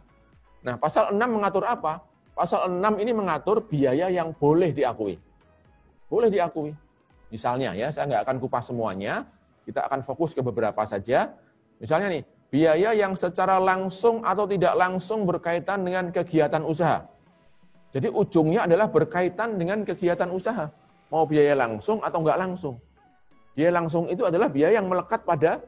Speaker 1: Nah, pasal 6 mengatur apa? Pasal 6 ini mengatur biaya yang boleh diakui. Boleh diakui. Misalnya, ya, saya nggak akan kupas semuanya, kita akan fokus ke beberapa saja. Misalnya nih, biaya yang secara langsung atau tidak langsung berkaitan dengan kegiatan usaha. Jadi ujungnya adalah berkaitan dengan kegiatan usaha. Mau biaya langsung atau nggak langsung. Biaya langsung itu adalah biaya yang melekat pada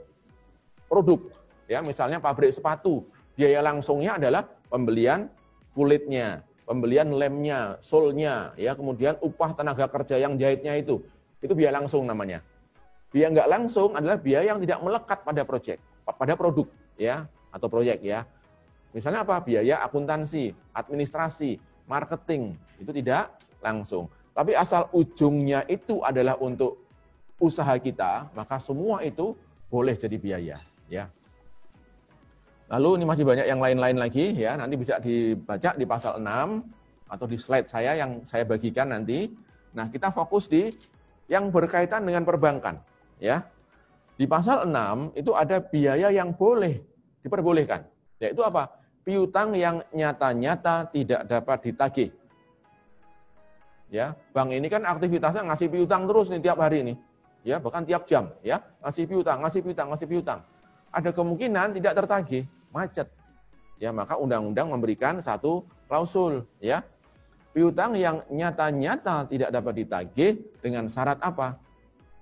Speaker 1: produk. Ya, misalnya pabrik sepatu, biaya langsungnya adalah pembelian kulitnya, pembelian lemnya, solnya, ya, kemudian upah tenaga kerja yang jahitnya itu biaya langsung namanya. Biaya nggak langsung adalah biaya yang tidak melekat pada produk, ya, atau proyek, ya. Misalnya apa? Biaya akuntansi, administrasi, marketing, itu tidak langsung. Tapi asal ujungnya itu adalah untuk usaha kita, maka semua itu boleh jadi biaya, ya. Lalu ini masih banyak yang lain-lain lagi, ya, nanti bisa dibaca di pasal 6 atau di slide saya yang saya bagikan nanti. Nah, kita fokus di yang berkaitan dengan perbankan, ya. Di pasal 6 itu ada biaya yang boleh diperbolehkan, yaitu apa? Piutang yang nyata-nyata tidak dapat ditagih. Ya, bank ini kan aktivitasnya ngasih piutang terus nih tiap hari nih. Ya, bahkan tiap jam, ya, ngasih piutang. Ada kemungkinan tidak tertagih, macet. Ya, maka undang-undang memberikan satu klausul, ya. Piutang yang nyata-nyata tidak dapat ditagih dengan syarat apa?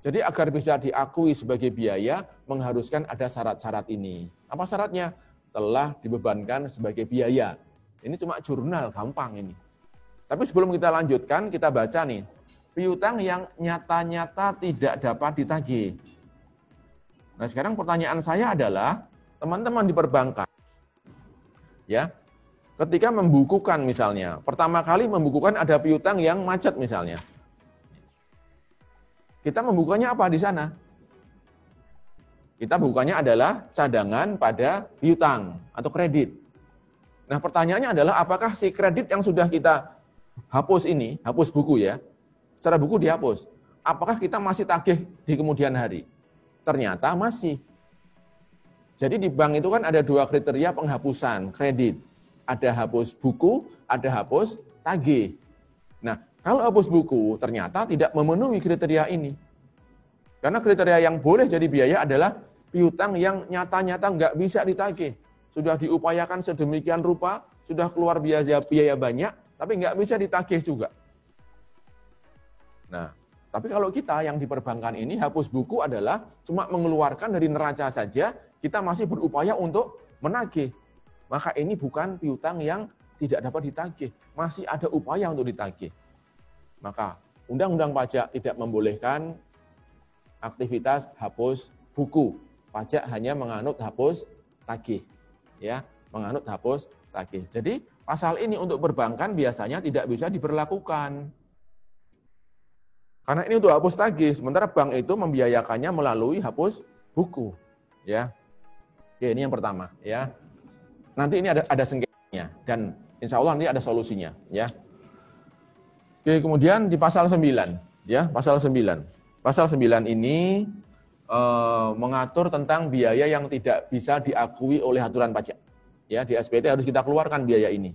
Speaker 1: Jadi agar bisa diakui sebagai biaya mengharuskan ada syarat-syarat ini. Apa syaratnya? Telah dibebankan sebagai biaya. Ini cuma jurnal, gampang ini. Tapi sebelum kita lanjutkan, kita baca nih. Piutang yang nyata-nyata tidak dapat ditagih. Nah, sekarang pertanyaan saya adalah, teman-teman di perbankan, ya, ketika membukukan misalnya, pertama kali membukukan ada piutang yang macet misalnya. Kita membukanya apa di sana? Kita bukanya adalah cadangan pada piutang atau kredit. Nah, pertanyaannya adalah apakah si kredit yang sudah kita hapus ini, hapus buku, ya, secara buku dihapus, apakah kita masih tagih di kemudian hari? Ternyata masih. Jadi di bank itu kan ada dua kriteria penghapusan kredit. Ada hapus buku, ada hapus tagih. Nah, kalau hapus buku ternyata tidak memenuhi kriteria ini. Karena kriteria yang boleh jadi biaya adalah piutang yang nyata-nyata nggak bisa ditagih. Sudah diupayakan sedemikian rupa, sudah keluar biaya banyak, tapi nggak bisa ditagih juga. Nah, tapi kalau kita yang di perbankan ini, hapus buku adalah cuma mengeluarkan dari neraca saja, kita masih berupaya untuk menagih. Maka ini bukan piutang yang tidak dapat ditagih, masih ada upaya untuk ditagih. Maka Undang-Undang Pajak tidak membolehkan aktivitas hapus buku. Pajak hanya menganut hapus tagih, ya, menganut hapus tagih. Jadi pasal ini untuk perbankan biasanya tidak bisa diberlakukan. Karena ini untuk hapus tagih, sementara bank itu membiayakannya melalui hapus buku, ya. Oke, ini yang pertama, ya. Nanti ini ada sengketanya dan insya Allah nanti ada solusinya, ya. Oke, kemudian di pasal 9, ya, pasal 9. Pasal 9 ini mengatur tentang biaya yang tidak bisa diakui oleh aturan pajak. Ya, di SPT harus kita keluarkan biaya ini.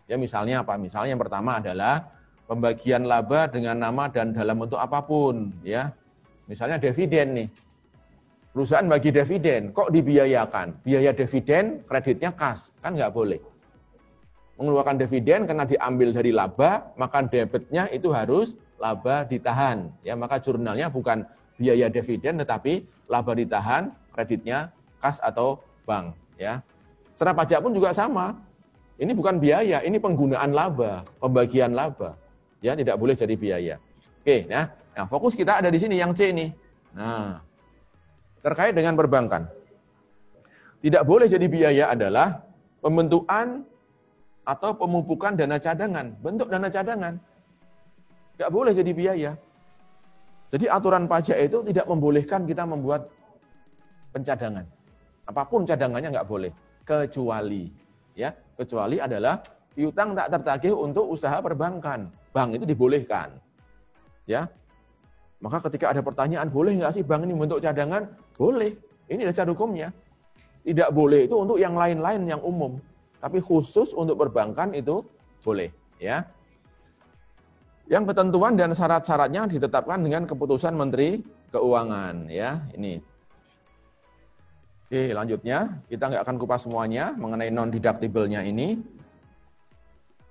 Speaker 1: Ya, misalnya apa? Misalnya yang pertama adalah pembagian laba dengan nama dan dalam bentuk apapun, ya. Misalnya dividen nih. Perusahaan bagi dividen, kok dibiayakan? Biaya dividen kreditnya kas, kan nggak boleh. Mengeluarkan dividen karena diambil dari laba, maka debitnya itu harus laba ditahan. Ya, maka jurnalnya bukan biaya dividen tetapi laba ditahan, kreditnya kas atau bank, ya. Secara pajak pun juga sama. Ini bukan biaya, ini penggunaan laba, pembagian laba. Ya, tidak boleh jadi biaya. Oke, nah fokus kita ada di sini yang C nih. Nah, terkait dengan perbankan. Tidak boleh jadi biaya adalah pembentukan atau pemupukan dana cadangan. Bentuk dana cadangan. Tidak boleh jadi biaya. Jadi aturan pajak itu tidak membolehkan kita membuat pencadangan. Apapun cadangannya nggak boleh. Kecuali adalah piutang tak tertagih untuk usaha perbankan. Bank itu dibolehkan. Ya. Maka ketika ada pertanyaan, boleh nggak sih bank ini membentuk cadangan? Boleh. Ini dasar hukumnya. Tidak boleh itu untuk yang lain-lain yang umum. Tapi khusus untuk perbankan itu boleh. Ya. Yang ketentuan dan syarat-syaratnya ditetapkan dengan keputusan Menteri Keuangan. Ya, ini. Oke, lanjutnya kita nggak akan kupas semuanya mengenai non-deductible-nya ini.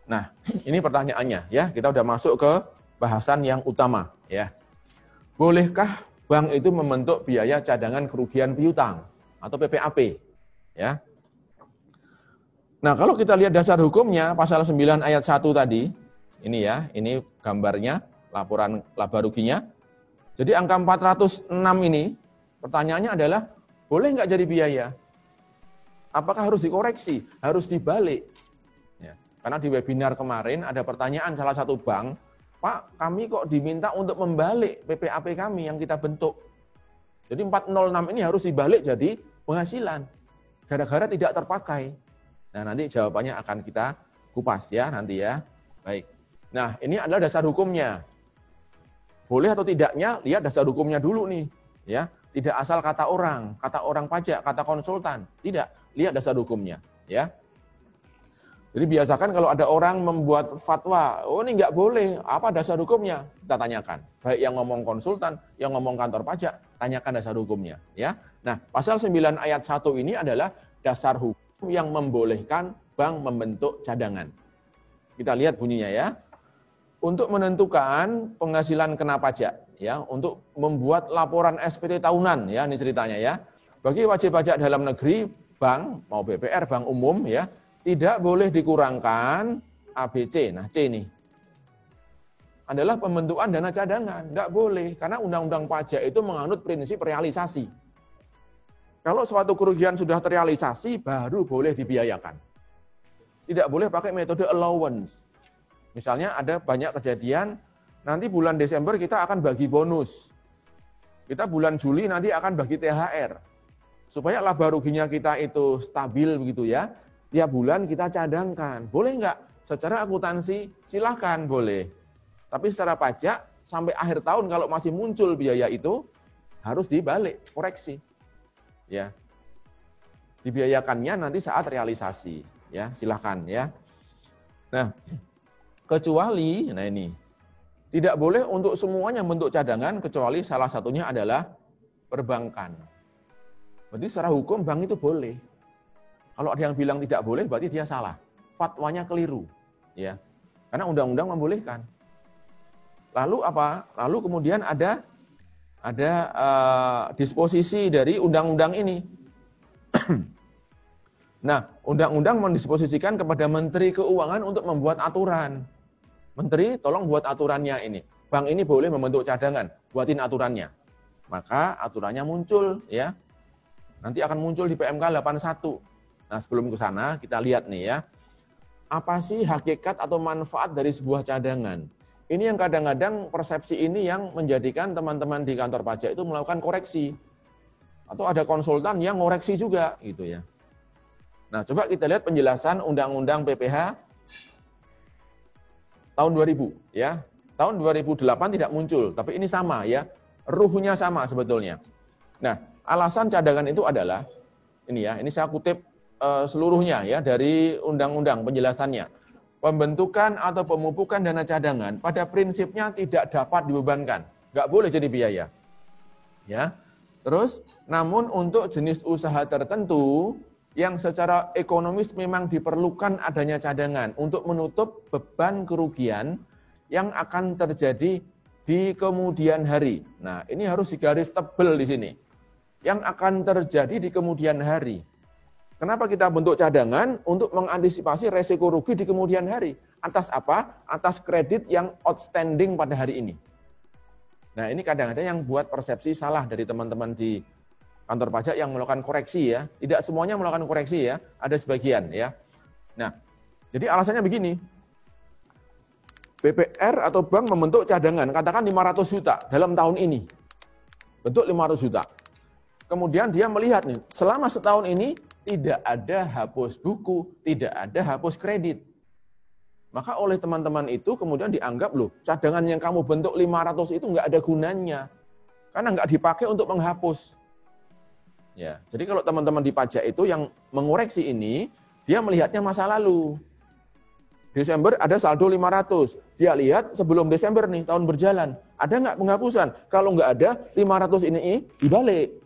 Speaker 1: Nah, ini pertanyaannya. Ya, kita udah masuk ke bahasan yang utama. Ya, bolehkah bank itu membentuk biaya cadangan kerugian piutang atau PPAP? Ya. Nah, kalau kita lihat dasar hukumnya pasal 9 ayat 1 tadi, ini ya, ini gambarnya, laporan laba ruginya. Jadi angka 406 ini, pertanyaannya adalah, boleh nggak jadi biaya? Apakah harus dikoreksi? Harus dibalik? Ya. Karena di webinar kemarin ada pertanyaan salah satu bank, Pak, kami kok diminta untuk membalik PPAP kami yang kita bentuk. Jadi 406 ini harus dibalik jadi penghasilan. Gara-gara tidak terpakai. Nah, nanti jawabannya akan kita kupas ya nanti ya. Baik. Nah, ini adalah dasar hukumnya. Boleh atau tidaknya, lihat dasar hukumnya dulu nih. Ya, tidak asal kata orang pajak, kata konsultan. Tidak, lihat dasar hukumnya. Ya. Jadi biasakan kalau ada orang membuat fatwa, oh ini nggak boleh, apa dasar hukumnya? Kita tanyakan. Baik yang ngomong konsultan, yang ngomong kantor pajak, tanyakan dasar hukumnya. Ya. Nah, pasal 9 ayat 1 ini adalah dasar hukum yang membolehkan bank membentuk cadangan. Kita lihat bunyinya ya. Untuk menentukan penghasilan kena pajak, ya, untuk membuat laporan SPT tahunan, ya, ini ceritanya ya. Bagi wajib pajak dalam negeri, bank mau BPR, bank umum, ya, tidak boleh dikurangkan ABC. Nah, C ini adalah pembentukan dana cadangan, tidak boleh karena undang-undang pajak itu menganut prinsip realisasi. Kalau suatu kerugian sudah terrealisasi, baru boleh dibiayakan. Tidak boleh pakai metode allowance. Misalnya ada banyak kejadian, nanti bulan Desember kita akan bagi bonus. Kita bulan Juli nanti akan bagi THR. Supaya laba ruginya kita itu stabil begitu ya, tiap bulan kita cadangkan. Boleh nggak? Secara akuntansi silahkan boleh. Tapi secara pajak, sampai akhir tahun kalau masih muncul biaya itu, harus dibalik, koreksi. Ya, dibiayakannya nanti saat realisasi, ya silahkan ya. Nah, kecuali, nah ini tidak boleh untuk semuanya bentuk cadangan kecuali salah satunya adalah perbankan. Berarti secara hukum bank itu boleh. Kalau ada yang bilang tidak boleh, berarti dia salah. Fatwanya keliru, ya. Karena undang-undang membolehkan. Lalu apa? Lalu kemudian ada disposisi dari undang-undang ini. Nah, undang-undang mendisposisikan kepada Menteri Keuangan untuk membuat aturan. Menteri, tolong buat aturannya ini. Bank ini boleh membentuk cadangan, buatin aturannya. Maka aturannya muncul, ya. Nanti akan muncul di PMK 81. Nah, sebelum ke sana, kita lihat nih ya. Apa sih hakikat atau manfaat dari sebuah cadangan? Ini yang kadang-kadang persepsi ini yang menjadikan teman-teman di kantor pajak itu melakukan koreksi. Atau ada konsultan yang ngoreksi juga gitu ya. Nah, coba kita lihat penjelasan Undang-Undang PPH tahun 2000 ya. Tahun 2008 tidak muncul, tapi ini sama ya. Ruhnya sama sebetulnya. Nah, alasan cadangan itu adalah ini ya, ini saya kutip seluruhnya ya dari undang-undang penjelasannya. Pembentukan atau pemupukan dana cadangan pada prinsipnya tidak dapat dibebankan, nggak boleh jadi biaya. Ya, terus, namun untuk jenis usaha tertentu yang secara ekonomis memang diperlukan adanya cadangan untuk menutup beban kerugian yang akan terjadi di kemudian hari. Nah, ini harus digaris tebal di sini. Yang akan terjadi di kemudian hari. Kenapa kita bentuk cadangan? Untuk mengantisipasi resiko rugi di kemudian hari. Atas apa? Atas kredit yang outstanding pada hari ini. Nah, ini kadang-kadang yang buat persepsi salah dari teman-teman di kantor pajak yang melakukan koreksi ya. Tidak semuanya melakukan koreksi ya, ada sebagian ya. Nah, jadi alasannya begini. BPR atau bank membentuk cadangan, katakan 500 juta dalam tahun ini. Bentuk 500 juta. Kemudian dia melihat nih, selama setahun ini tidak ada hapus buku, tidak ada hapus kredit. Maka oleh teman-teman itu kemudian dianggap, loh, cadangan yang kamu bentuk 500 itu nggak ada gunanya. Karena nggak dipakai untuk menghapus. Ya, jadi kalau teman-teman di pajak itu yang mengoreksi ini, dia melihatnya masa lalu. Desember ada saldo 500. Dia lihat sebelum Desember nih, tahun berjalan. Ada nggak penghapusan? Kalau nggak ada, 500 ini dibalik.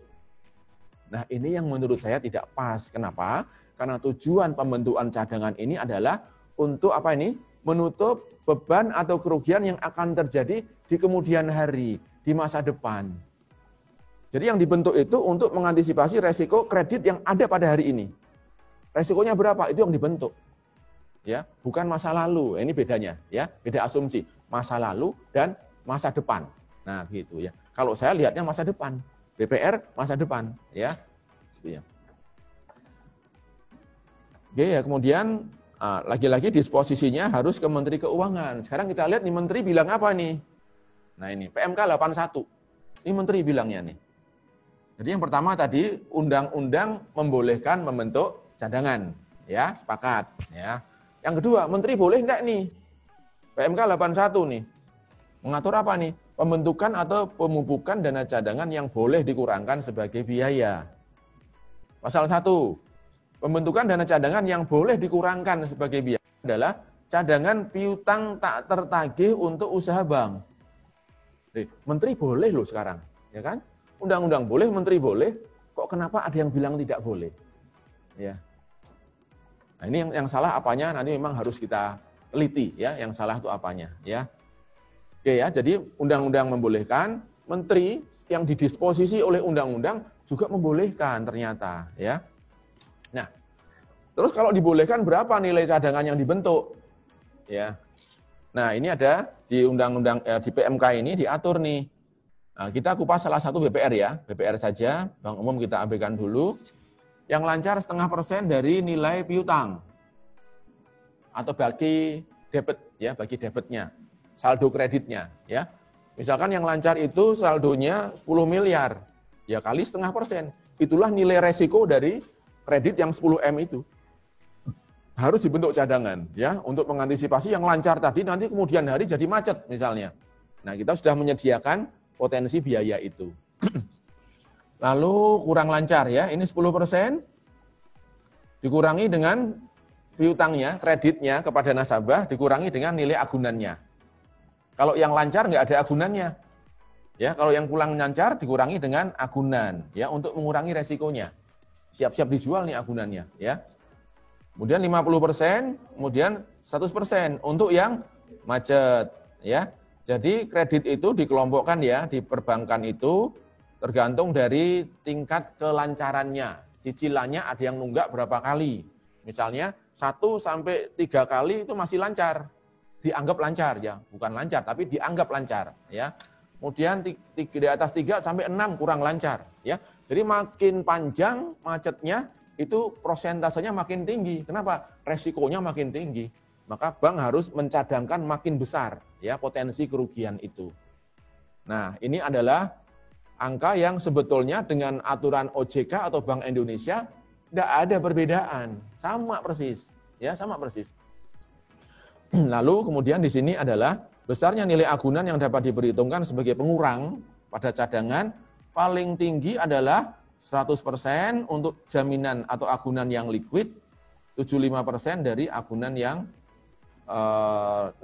Speaker 1: Nah, ini yang menurut saya tidak pas. Kenapa? Karena tujuan pembentukan cadangan ini adalah untuk apa ini? Menutup beban atau kerugian yang akan terjadi di kemudian hari, di masa depan. Jadi yang dibentuk itu untuk mengantisipasi resiko kredit yang ada pada hari ini. Resikonya berapa? Itu yang dibentuk. Ya, bukan masa lalu. Ini bedanya, ya. Beda asumsi. Masa lalu dan masa depan. Nah, gitu ya. Kalau saya lihatnya masa depan. BPR masa depan, ya. Gitu ya. Oke, ya, kemudian lagi-lagi disposisinya harus ke Menteri Keuangan. Sekarang kita lihat nih Menteri bilang apa nih? Nah, ini PMK 81. Ini Menteri bilangnya nih. Jadi yang pertama tadi undang-undang membolehkan membentuk cadangan, ya, sepakat, ya. Yang kedua, Menteri boleh enggak nih? PMK 81 nih. Mengatur apa nih? Pembentukan atau pemupukan dana cadangan yang boleh dikurangkan sebagai biaya. Pasal 1. Pembentukan dana cadangan yang boleh dikurangkan sebagai biaya adalah cadangan piutang tak tertagih untuk usaha bank. Menteri boleh loh sekarang, ya kan? Undang-undang boleh, menteri boleh. Kok kenapa ada yang bilang tidak boleh? Ya. Nah, ini yang salah apanya nanti memang harus kita teliti ya, yang salah itu apanya ya. Oke ya, jadi undang-undang membolehkan, menteri yang didisposisi oleh undang-undang juga membolehkan ternyata ya. Nah, terus kalau dibolehkan berapa nilai cadangan yang dibentuk? Ya. Nah, ini ada di undang-undang di PMK ini diatur nih. Nah, kita kupas salah satu BPR ya, BPR saja, Bank Umum kita abaikan dulu. Yang lancar 0,5% dari nilai piutang atau bagi debit ya, bagi debitnya, saldo kreditnya ya. Misalkan yang lancar itu saldonya 10 miliar, ya kali 0,5%. Itulah nilai resiko dari kredit yang 10M itu. Harus dibentuk cadangan ya untuk mengantisipasi yang lancar tadi nanti kemudian hari jadi macet misalnya. Nah, kita sudah menyediakan potensi biaya itu. Lalu kurang lancar ya, ini 10% dikurangi dengan piutangnya, kreditnya kepada nasabah dikurangi dengan nilai agunannya. Kalau yang lancar nggak ada agunannya. Ya, kalau yang kurang lancar dikurangi dengan agunan ya untuk mengurangi resikonya. Siap-siap dijual nih agunannya ya. Kemudian 50%, kemudian 100% untuk yang macet ya. Jadi kredit itu dikelompokkan ya di perbankan itu tergantung dari tingkat kelancarannya. Cicilannya ada yang nunggak berapa kali. Misalnya 1 sampai 3 kali itu masih lancar. Dianggap lancar ya, bukan lancar tapi dianggap lancar ya. Kemudian di atas 3 sampai 6 kurang lancar ya. Jadi makin panjang macetnya itu prosentasenya makin tinggi. Kenapa? Resikonya makin tinggi. Maka bank harus mencadangkan makin besar ya potensi kerugian itu. Nah, ini adalah angka yang sebetulnya dengan aturan OJK atau Bank Indonesia tidak ada perbedaan, sama persis, ya sama persis. Lalu kemudian di sini adalah besarnya nilai agunan yang dapat diperhitungkan sebagai pengurang pada cadangan paling tinggi adalah 100% untuk jaminan atau agunan yang liquid, 75% dari agunan yang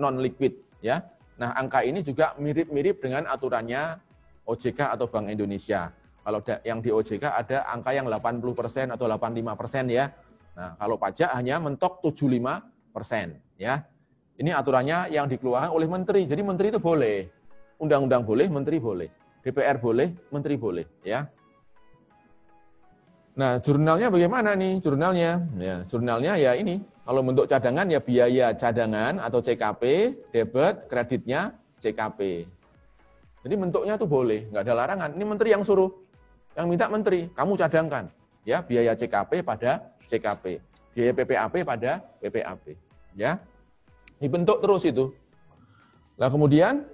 Speaker 1: non liquid, ya. Nah, angka ini juga mirip-mirip dengan aturannya OJK atau Bank Indonesia. Kalau yang di OJK ada angka yang 80% atau 85% ya. Nah, kalau pajak hanya mentok 75%, ya. Ini aturannya yang dikeluarkan oleh menteri. Jadi menteri itu boleh. Undang-undang boleh, menteri boleh. DPR boleh, menteri boleh, ya. Nah, jurnalnya bagaimana nih? Jurnalnya, ya, jurnalnya ya ini. Kalau bentuk cadangan ya biaya cadangan atau CKP, debit, kreditnya CKP. Jadi bentuknya tuh boleh, nggak ada larangan. Ini menteri yang suruh, yang minta menteri, kamu cadangkan. Ya, biaya CKP pada CKP, biaya PPAP pada PPAP. Ya, dibentuk terus itu. Nah kemudian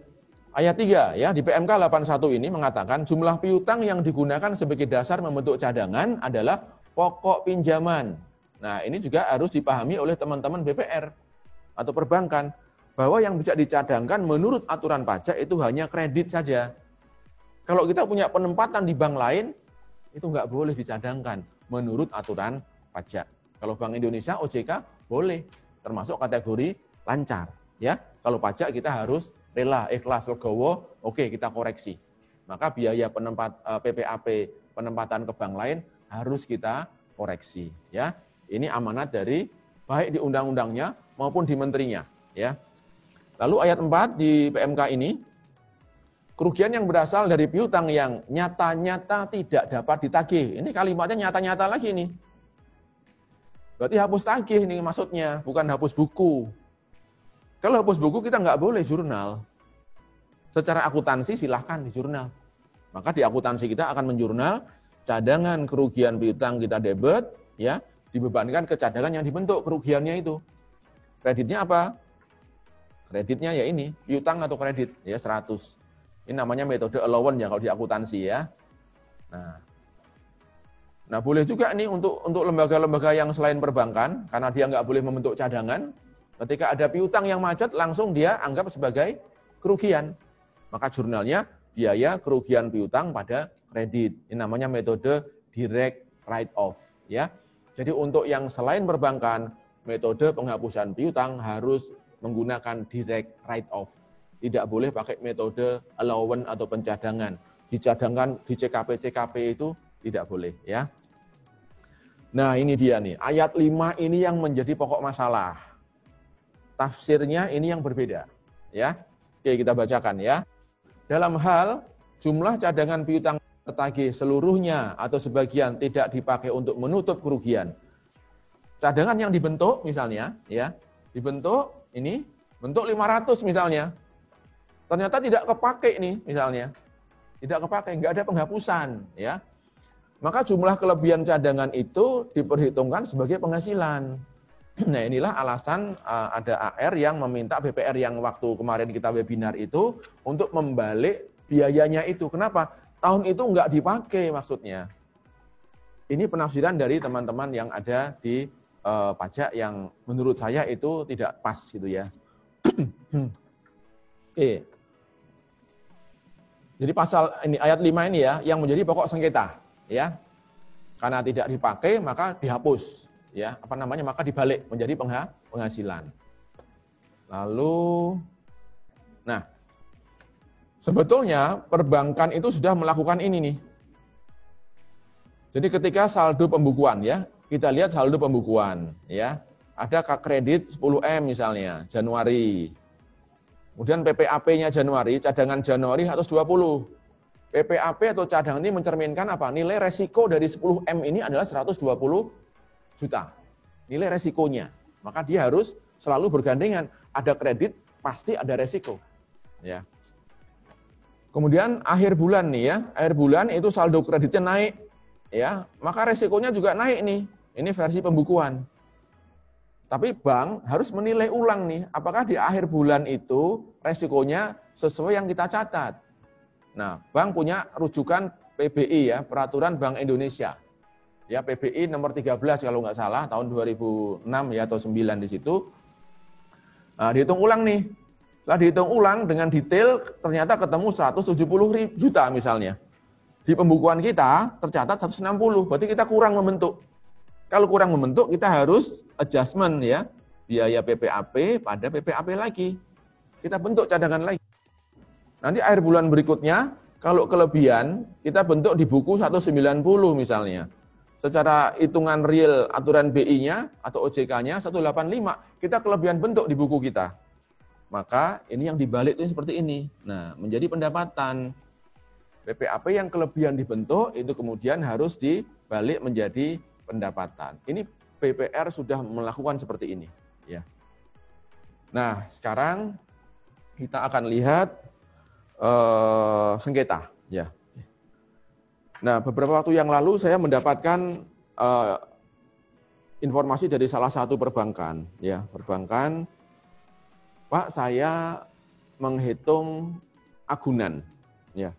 Speaker 1: ayat 3 ya di PMK 81 ini mengatakan jumlah piutang yang digunakan sebagai dasar membentuk cadangan adalah pokok pinjaman. Nah ini juga harus dipahami oleh teman-teman BPR atau perbankan bahwa yang bisa dicadangkan menurut aturan pajak itu hanya kredit saja. Kalau kita punya penempatan di bank lain itu nggak boleh dicadangkan menurut aturan pajak. Kalau Bank Indonesia OJK boleh termasuk kategori lancar ya. Kalau pajak kita harus rela, ikhlas, legowo, oke kita koreksi. Maka biaya PPAP penempatan ke bank lain harus kita koreksi ya. Ini amanat dari baik di undang-undangnya maupun di menterinya ya. Lalu ayat 4 di PMK ini kerugian yang berasal dari piutang yang nyata-nyata tidak dapat ditagih. Ini kalimatnya nyata-nyata lagi nih. Berarti hapus tagih nih maksudnya, bukan hapus buku. Kalau hapus buku kita nggak boleh jurnal. Secara akuntansi silahkan di jurnal. Maka di akuntansi kita akan menjurnal cadangan kerugian piutang kita debit, ya dibebankan ke cadangan yang dibentuk kerugiannya itu. Kreditnya apa? Kreditnya ya ini, piutang atau kredit, ya 100. Ini namanya metode allowance ya kalau di akuntansi ya. Nah boleh juga nih untuk lembaga-lembaga yang selain perbankan, karena dia nggak boleh membentuk cadangan, ketika ada piutang yang macet, langsung dia anggap sebagai kerugian. Maka jurnalnya biaya kerugian piutang pada kredit. Ini namanya metode direct write-off. Ya. Jadi untuk yang selain perbankan, metode penghapusan piutang harus menggunakan direct write-off. Tidak boleh pakai metode allowance atau pencadangan. Dicadangkan di CKP itu tidak boleh. Ya. Nah ini dia nih, ayat 5 ini yang menjadi pokok masalah. Tafsirnya ini yang berbeda. Ya. Oke kita bacakan ya. Dalam hal jumlah cadangan piutang tertagih seluruhnya atau sebagian tidak dipakai untuk menutup kerugian. Cadangan yang dibentuk misalnya, ya dibentuk ini, bentuk 500 misalnya. Ternyata tidak kepakai nih misalnya. Tidak kepakai, nggak ada penghapusan. Ya. Maka jumlah kelebihan cadangan itu diperhitungkan sebagai penghasilan. Nah inilah alasan ada AR yang meminta BPR yang waktu kemarin kita webinar itu untuk membalik biayanya itu. Kenapa? Tahun itu nggak dipakai maksudnya. Ini penafsiran dari teman-teman yang ada di pajak yang menurut saya itu tidak pas gitu ya. Oke. Jadi pasal ini ayat 5 ini ya yang menjadi pokok sengketa ya. Karena tidak dipakai maka dihapus. Ya, maka dibalik menjadi penghasilan. Lalu nah, sebetulnya perbankan itu sudah melakukan ini nih. Jadi ketika saldo pembukuan ya, kita lihat saldo pembukuan ya. Ada kredit 10M misalnya, Januari. Kemudian PPAP-nya Januari, cadangan Januari 120. PPAP atau cadangan ini mencerminkan apa? Nilai resiko dari 10M ini adalah 120 juta. Nilai resikonya. Maka dia harus selalu bergandengan. Ada kredit, pasti ada resiko. Ya. Kemudian akhir bulan nih ya. Akhir bulan itu saldo kreditnya naik. Ya, maka resikonya juga naik nih. Ini versi pembukuan. Tapi bank harus menilai ulang nih. Apakah di akhir bulan itu resikonya sesuai yang kita catat. Nah, bank punya rujukan PBI ya. Peraturan Bank Indonesia. Ya PBI nomor 13 kalau nggak salah tahun 2006 ya atau 9 di situ. Nah, dihitung ulang nih. Setelah dihitung ulang dengan detail ternyata ketemu 170 juta misalnya. Di pembukuan kita tercatat 160, berarti kita kurang membentuk. Kalau kurang membentuk kita harus adjustment ya. Biaya PPAP pada PPAP lagi. Kita bentuk cadangan lagi. Nanti akhir bulan berikutnya kalau kelebihan kita bentuk di buku 190 misalnya. Secara hitungan real aturan BI-nya atau OJK-nya 185, kita kelebihan bentuk di buku kita. Maka ini yang dibalik itu seperti ini. Nah, menjadi pendapatan. PPAP yang kelebihan dibentuk itu kemudian harus dibalik menjadi pendapatan. Ini BPR sudah melakukan seperti ini. Ya. Nah, sekarang kita akan lihat sengketa. Ya. Nah, beberapa waktu yang lalu saya mendapatkan informasi dari salah satu perbankan. Ya, perbankan, Pak, saya menghitung agunan. Ya.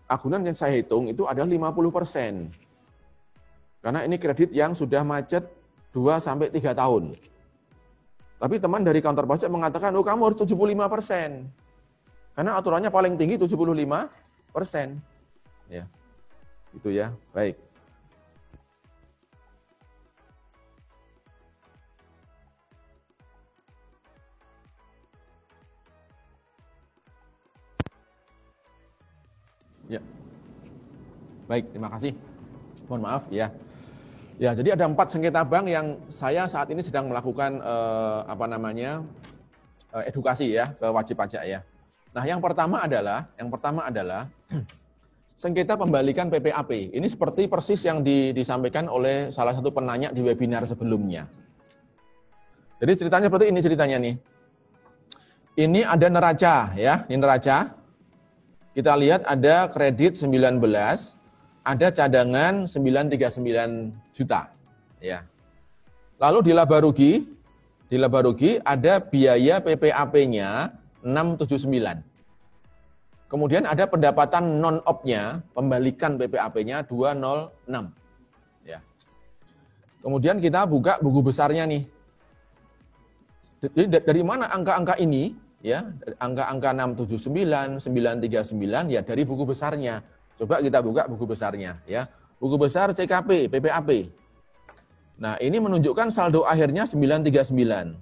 Speaker 1: Agunan yang saya hitung itu ada 50%. Karena ini kredit yang sudah macet 2-3 tahun. Tapi teman dari kantor pajak mengatakan, oh kamu harus 75%. Karena aturannya paling tinggi 75%. Ya. Itu ya, baik. Ya. Baik, terima kasih. Mohon maaf ya. Ya, jadi ada 4 sengketa bank yang saya saat ini sedang melakukan edukasi ya ke wajib pajak ya. Nah, yang pertama adalah sengketa pembalikan PPAP. Ini seperti persis yang disampaikan oleh salah satu penanya di webinar sebelumnya. Jadi ceritanya seperti ini ceritanya nih. Ini ada neraca ya, ini neraca. Kita lihat ada kredit 19, ada cadangan 939 juta ya. Lalu di laba rugi ada biaya PPAP-nya 679. Kemudian ada pendapatan non-op-nya, pembalikan PPAP-nya 206. Ya. Kemudian kita buka buku besarnya nih. Jadi dari mana angka-angka ini? Ya, angka-angka 679, 939 ya dari buku besarnya. Coba kita buka buku besarnya ya. Buku besar CKP, PPAP. Nah, ini menunjukkan saldo akhirnya 939.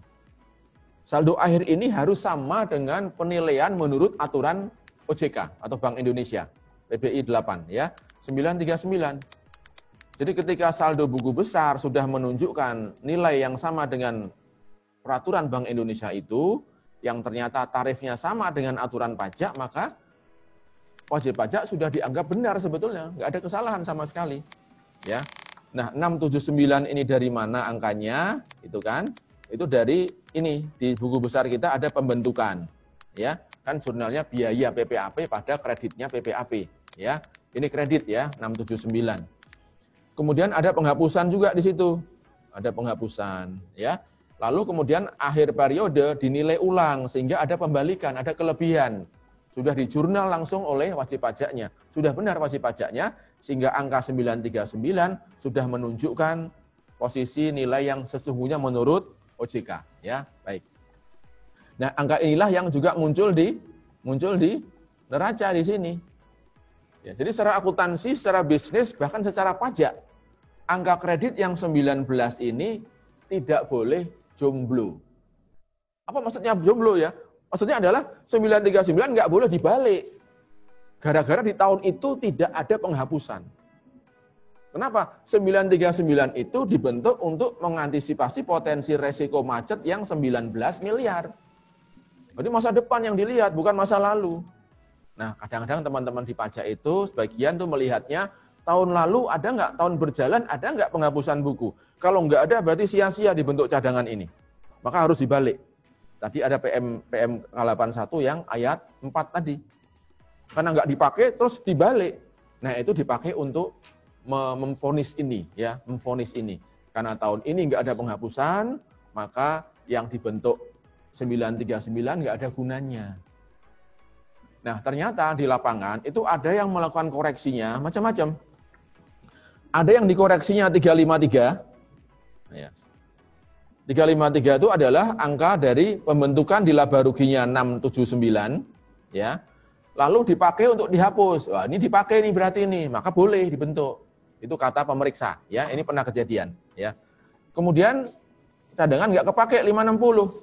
Speaker 1: Saldo akhir ini harus sama dengan penilaian menurut aturan OJK atau Bank Indonesia, PBI 8 ya, 939. Jadi ketika saldo buku besar sudah menunjukkan nilai yang sama dengan peraturan Bank Indonesia itu, yang ternyata tarifnya sama dengan aturan pajak, maka wajib pajak sudah dianggap benar sebetulnya, nggak ada kesalahan sama sekali. Ya. Nah, 679 ini dari mana angkanya? Itu kan? Itu dari ini di buku besar kita ada pembentukan. Ya, kan jurnalnya biaya PPAP pada kreditnya PPAP, ya. Ini kredit ya, 679. Kemudian ada penghapusan juga di situ. Ada penghapusan, ya. Lalu kemudian akhir periode dinilai ulang sehingga ada pembalikan, ada kelebihan. Sudah di jurnal langsung oleh wajib pajaknya. Sudah benar wajib pajaknya sehingga angka 939 sudah menunjukkan posisi nilai yang sesungguhnya menurut OJK, ya. Baik. Nah, angka inilah yang juga muncul di neraca di sini. Ya, jadi secara akuntansi, secara bisnis, bahkan secara pajak, angka kredit yang 19 ini tidak boleh jomblo. Apa maksudnya jomblo ya? Maksudnya adalah 939 nggak boleh dibalik. Gara-gara di tahun itu tidak ada penghapusan. Kenapa? 939 itu dibentuk untuk mengantisipasi potensi resiko macet yang 19 miliar. Jadi masa depan yang dilihat, bukan masa lalu. Nah, kadang-kadang teman-teman di pajak itu, sebagian tuh melihatnya, tahun lalu ada nggak, tahun berjalan ada nggak penghapusan buku? Kalau nggak ada, berarti sia-sia dibentuk cadangan ini. Maka harus dibalik. Tadi ada PM 81 yang ayat 4 tadi. Karena nggak dipakai, terus dibalik. Nah, itu dipakai untuk memvonis ini, ya, memvonis ini. Karena tahun ini nggak ada penghapusan, maka yang dibentuk 939 nggak ada gunanya. Nah, ternyata di lapangan itu ada yang melakukan koreksinya macam-macam. Ada yang dikoreksinya 353. Ya. 353 itu adalah angka dari pembentukan di laba ruginya 679, ya. Lalu dipakai untuk dihapus. Wah, ini dipakai nih berarti ini, maka boleh dibentuk. Itu kata pemeriksa, ya. Ini pernah kejadian, ya. Kemudian cadangan nggak kepake 560.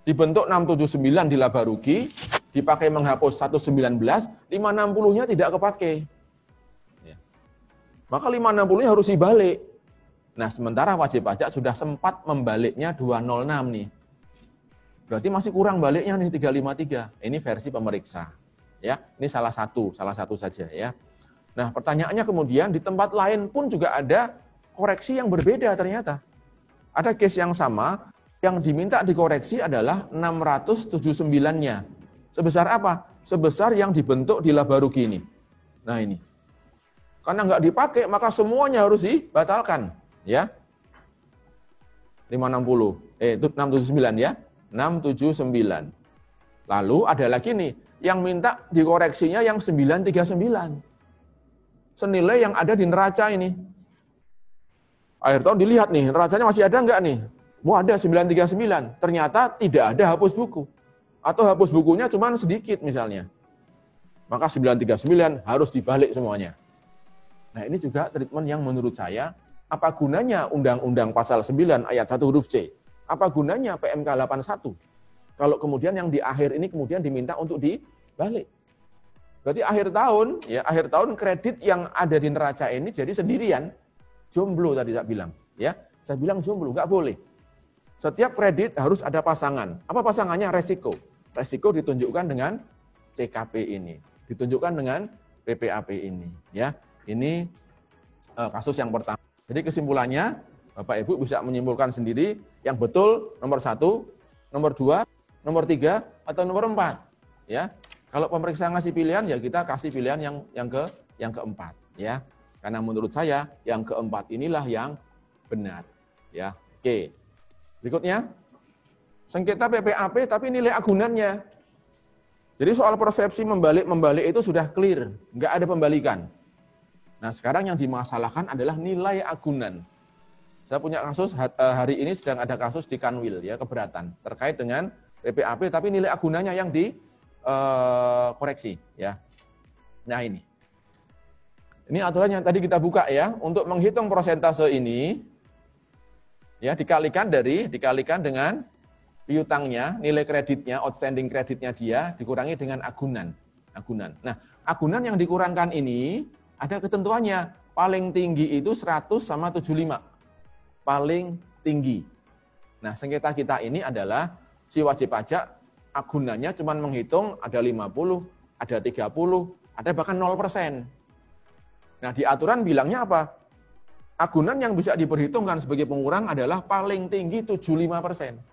Speaker 1: Dibentuk 679 di laba rugi, dipakai menghapus 119, 560-nya tidak kepake. Ya. Maka 560-nya harus dibalik. Nah, sementara wajib pajak sudah sempat membaliknya 206 nih. Berarti masih kurang baliknya nih 353. Ini versi pemeriksa. Ya, ini salah satu saja ya. Nah, pertanyaannya kemudian di tempat lain pun juga ada koreksi yang berbeda ternyata. Ada case yang sama, yang diminta dikoreksi adalah 679-nya. Sebesar apa? sebesar yang dibentuk di laba rugi ini. Nah ini. Karena nggak dipakai, maka semuanya harus dibatalkan. Ya. 560. Itu 679 ya. 679. Lalu ada lagi nih, yang minta dikoreksinya yang 939. Senilai yang ada di neraca ini. Akhir tahun dilihat nih, neracanya masih ada nggak nih? Wah, ada 939. Ternyata tidak ada hapus buku. Atau hapus bukunya cuma sedikit misalnya. Maka 939 harus dibalik semuanya. Nah ini juga treatment yang menurut saya, apa gunanya Undang-Undang Pasal 9 ayat 1 huruf C? Apa gunanya PMK 81? Kalau kemudian yang di akhir ini kemudian diminta untuk dibalik. Berarti akhir tahun kredit yang ada di neraca ini jadi sendirian. Jomblo tadi saya bilang. Ya, saya bilang jomblo, nggak boleh. Setiap kredit harus ada pasangan. Apa pasangannya? Resiko. Resiko ditunjukkan dengan CKP ini. Ditunjukkan dengan PPAP ini. Ya, ini kasus yang pertama. Jadi kesimpulannya, Bapak Ibu bisa menyimpulkan sendiri yang betul nomor 1, nomor 2, nomor 3, atau nomor 4. Ya, kalau pemeriksa ngasih pilihan, ya kita kasih pilihan yang keempat. Ya, karena menurut saya yang keempat inilah yang benar. Ya, oke. Berikutnya, sengketa PPAP tapi nilai agunannya. Jadi soal persepsi membalik itu sudah clear, nggak ada pembalikan. Nah sekarang yang dimasalahkan adalah nilai agunan. Saya punya kasus hari ini sedang ada kasus di Kanwil ya keberatan terkait dengan PPAP tapi nilai agunannya yang dikoreksi ya. Nah ini aturan yang tadi kita buka ya untuk menghitung persentase ini ya dikalikan dengan piutangnya, nilai kreditnya, outstanding kreditnya dia dikurangi dengan agunan. Nah, agunan yang dikurangkan ini ada ketentuannya. Paling tinggi itu 100 sama 75. Paling tinggi. Nah, sengketa kita ini adalah si wajib pajak agunannya cuma menghitung ada 50, ada 30, ada bahkan 0%. Nah, di aturan bilangnya apa? Agunan yang bisa diperhitungkan sebagai pengurang adalah paling tinggi 75%.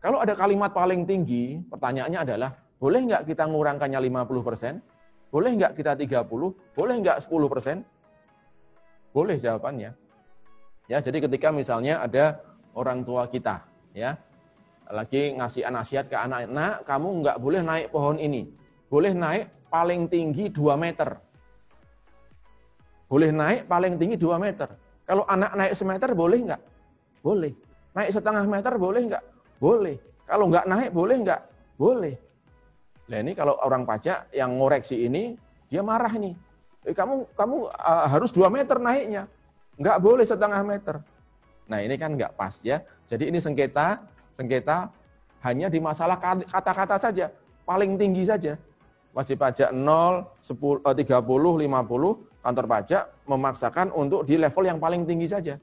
Speaker 1: Kalau ada kalimat paling tinggi, pertanyaannya adalah, boleh nggak kita ngurangkannya 50%? Boleh nggak kita 30%? Boleh nggak 10%? Boleh jawabannya. Ya, jadi ketika misalnya ada orang tua kita, ya, lagi ngasih nasihat ke anak-anak, kamu nggak boleh naik pohon ini. Boleh naik paling tinggi 2 meter. Boleh naik paling tinggi 2 meter. Kalau anak naik semeter, boleh nggak? Boleh. Naik setengah meter, boleh nggak? Boleh. Kalau nggak naik, boleh nggak? Boleh. Nah ini kalau orang pajak yang ngoreksi ini, dia marah nih. Kamu harus 2 meter naiknya. Nggak boleh setengah meter. Nah ini kan nggak pas ya. Jadi ini sengketa hanya di masalah kata-kata saja. Paling tinggi saja. Wajib pajak 0, 10, 30, 50, kantor pajak memaksakan untuk di level yang paling tinggi saja.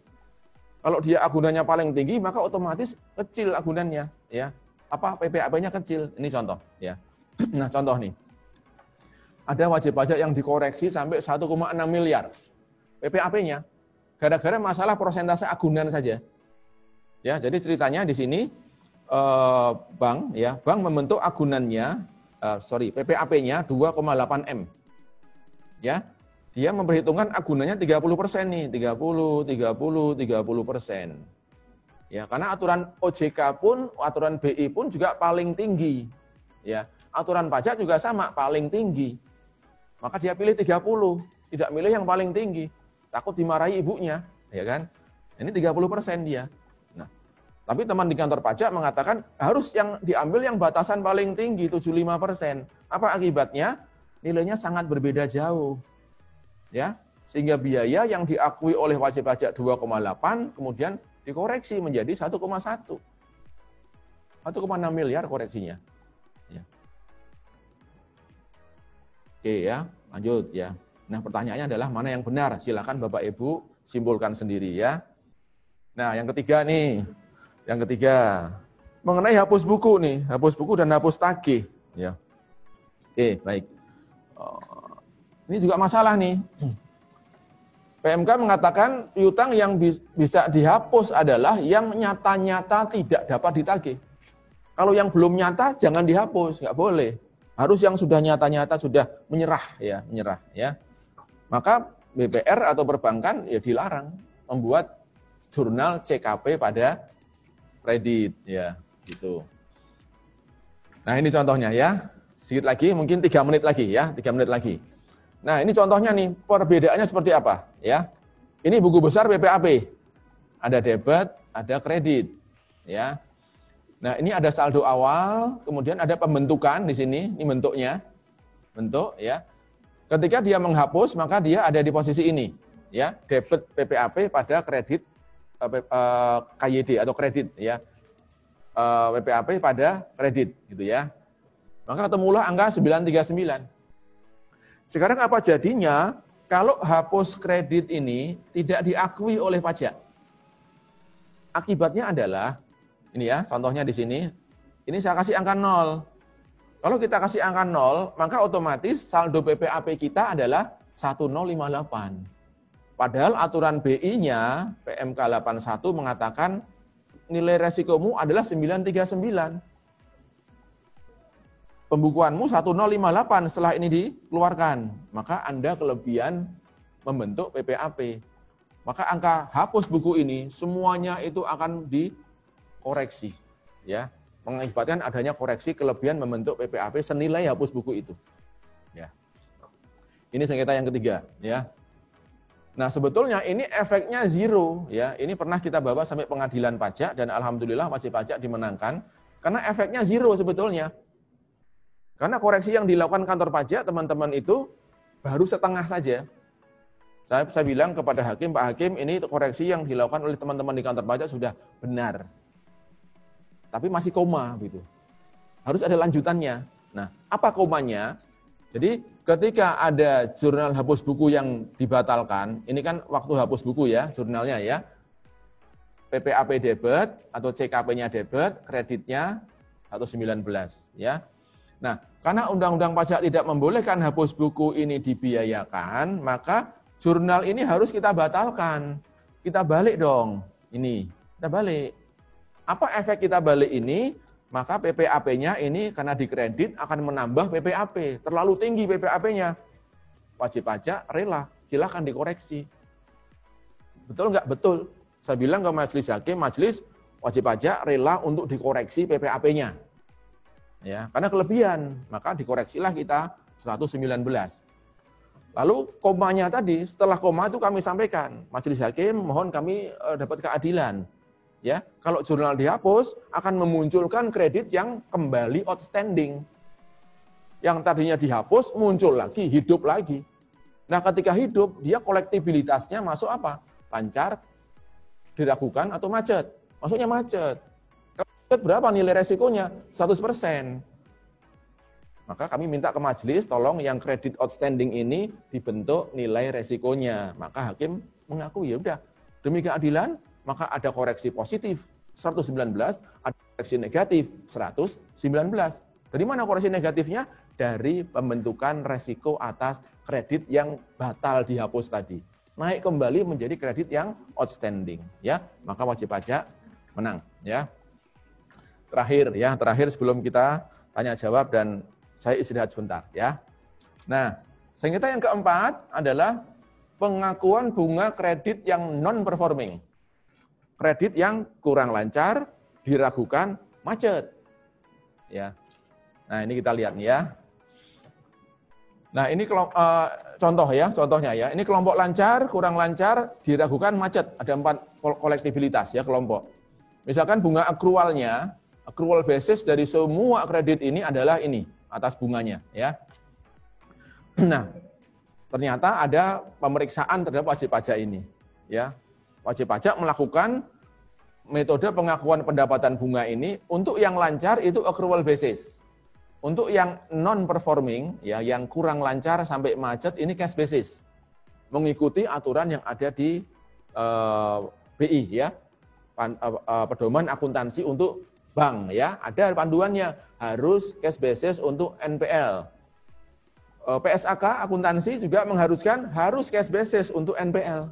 Speaker 1: Kalau dia agunannya paling tinggi, maka otomatis kecil agunannya, ya. Apa PPAP-nya kecil? Ini contoh, ya. Nah, contoh nih. Ada wajib pajak yang dikoreksi sampai 1,6 miliar. PPAP-nya gara-gara masalah persentase agunan saja. Ya, jadi ceritanya di sini bank membentuk agunannya, PPAP-nya 2,8 M. Ya. Dia memperhitungkan agunannya 30% nih, 30%. Ya, karena aturan OJK pun, aturan BI pun juga paling tinggi. Ya, aturan pajak juga sama, paling tinggi. Maka dia pilih 30, tidak milih yang paling tinggi. Takut dimarahi ibunya, ya kan? Ini 30% dia. Nah, tapi teman di kantor pajak mengatakan harus yang diambil yang batasan paling tinggi 75%. Apa akibatnya? Nilainya sangat berbeda jauh. Ya, sehingga biaya yang diakui oleh wajib pajak 2,8 kemudian dikoreksi menjadi 1,1. 1,6 miliar koreksinya. Ya. Oke ya, lanjut ya. Nah, pertanyaannya adalah mana yang benar? Silakan Bapak Ibu simpulkan sendiri ya. Nah, yang ketiga nih. Yang ketiga, mengenai hapus buku nih, hapus buku dan hapus tagih ya. Oke, baik. Ini juga masalah nih. PMK mengatakan piutang yang bisa dihapus adalah yang nyata-nyata tidak dapat ditagih. Kalau yang belum nyata jangan dihapus, nggak boleh. Harus yang sudah nyata-nyata sudah menyerah ya. Maka BPR atau perbankan ya dilarang membuat jurnal CKP pada kredit ya, gitu. Nah, ini contohnya ya. Sedikit lagi, mungkin 3 menit lagi ya, 3 menit lagi. Nah, ini contohnya nih, perbedaannya seperti apa ya. Ini buku besar BPAP. Ada debit, ada kredit ya. Nah, ini ada saldo awal, kemudian ada pembentukan di sini, ini bentuknya. Bentuk ya. Ketika dia menghapus, maka dia ada di posisi ini ya, debit BPAP pada kredit KYD atau kredit ya. BPAP pada kredit gitu ya. Maka ketemulah angka 939. Sekarang apa jadinya kalau hapus kredit ini tidak diakui oleh pajak? Akibatnya adalah ini ya, contohnya di sini. Ini saya kasih angka 0. Kalau kita kasih angka 0, maka otomatis saldo BPAP kita adalah 1058. Padahal aturan BI-nya PMK 81 mengatakan nilai resikomu adalah 939. Pembukuanmu 1058 setelah ini dikeluarkan, maka Anda kelebihan membentuk PPAP. Maka angka hapus buku ini semuanya itu akan dikoreksi ya, mengakibatkan adanya koreksi kelebihan membentuk PPAP senilai hapus buku itu. Ya. Ini sengketa yang ketiga ya. Nah, sebetulnya ini efeknya zero ya. Ini pernah kita bawa sampai pengadilan pajak dan alhamdulillah wajib pajak dimenangkan karena efeknya zero sebetulnya. Karena koreksi yang dilakukan kantor pajak teman-teman itu baru setengah saja. Saya bilang kepada hakim, Pak Hakim, ini koreksi yang dilakukan oleh teman-teman di kantor pajak sudah benar. Tapi masih koma gitu. Harus ada lanjutannya. Nah, apa komanya? Jadi ketika ada jurnal hapus buku yang dibatalkan, ini kan waktu hapus buku ya, jurnalnya ya, PPAP debit atau CKP-nya debit, kreditnya 119 ya. Nah, karena Undang-Undang Pajak tidak membolehkan hapus buku ini dibiayakan, maka jurnal ini harus kita batalkan. Kita balik dong, ini, kita balik. Apa efek kita balik ini? Maka PPAP-nya ini karena dikredit akan menambah PPAP. Terlalu tinggi PPAP-nya. Wajib pajak rela, silakan dikoreksi. Betul nggak? Betul. Saya bilang ke majelis hakim, majelis wajib pajak rela untuk dikoreksi PPAP-nya. Ya, karena kelebihan, maka dikoreksilah kita 119. Lalu komanya tadi, setelah koma itu kami sampaikan, majelis hakim mohon kami dapat keadilan. Ya, kalau jurnal dihapus akan memunculkan kredit yang kembali outstanding. Yang tadinya dihapus muncul lagi, hidup lagi. Nah, ketika hidup dia kolektibilitasnya masuk apa? Lancar, diragukan atau macet. Maksudnya macet. Kalau macet berapa nilai resikonya? 100%. Maka kami minta ke majelis tolong yang kredit outstanding ini dibentuk nilai resikonya. Maka hakim mengaku ya udah demi keadilan maka ada koreksi positif 119, ada koreksi negatif 119. Dari mana koreksi negatifnya? Dari pembentukan resiko atas kredit yang batal dihapus tadi. Naik kembali menjadi kredit yang outstanding, ya. Maka wajib pajak menang, ya. Terakhir sebelum kita tanya jawab dan saya istirahat sebentar, ya. Nah, sengketa yang keempat adalah pengakuan bunga kredit yang non performing. Kredit yang kurang lancar, diragukan, macet. Ya. Nah, ini kita lihat nih ya. Nah, ini contohnya ya. Ini kelompok lancar, kurang lancar, diragukan, macet. Ada 4 kolektibilitas ya kelompok. Misalkan bunga akrualnya, accrual basis dari semua kredit ini adalah ini, atas bunganya ya. Nah, ternyata ada pemeriksaan terhadap wajib pajak ini ya. Wajib pajak melakukan metode pengakuan pendapatan bunga ini untuk yang lancar itu accrual basis. Untuk yang non performing ya, yang kurang lancar sampai macet ini cash basis. Mengikuti aturan yang ada di BI ya. Pedoman akuntansi untuk bank ya. Ada panduannya harus cash basis untuk NPL. PSAK akuntansi juga mengharuskan harus cash basis untuk NPL.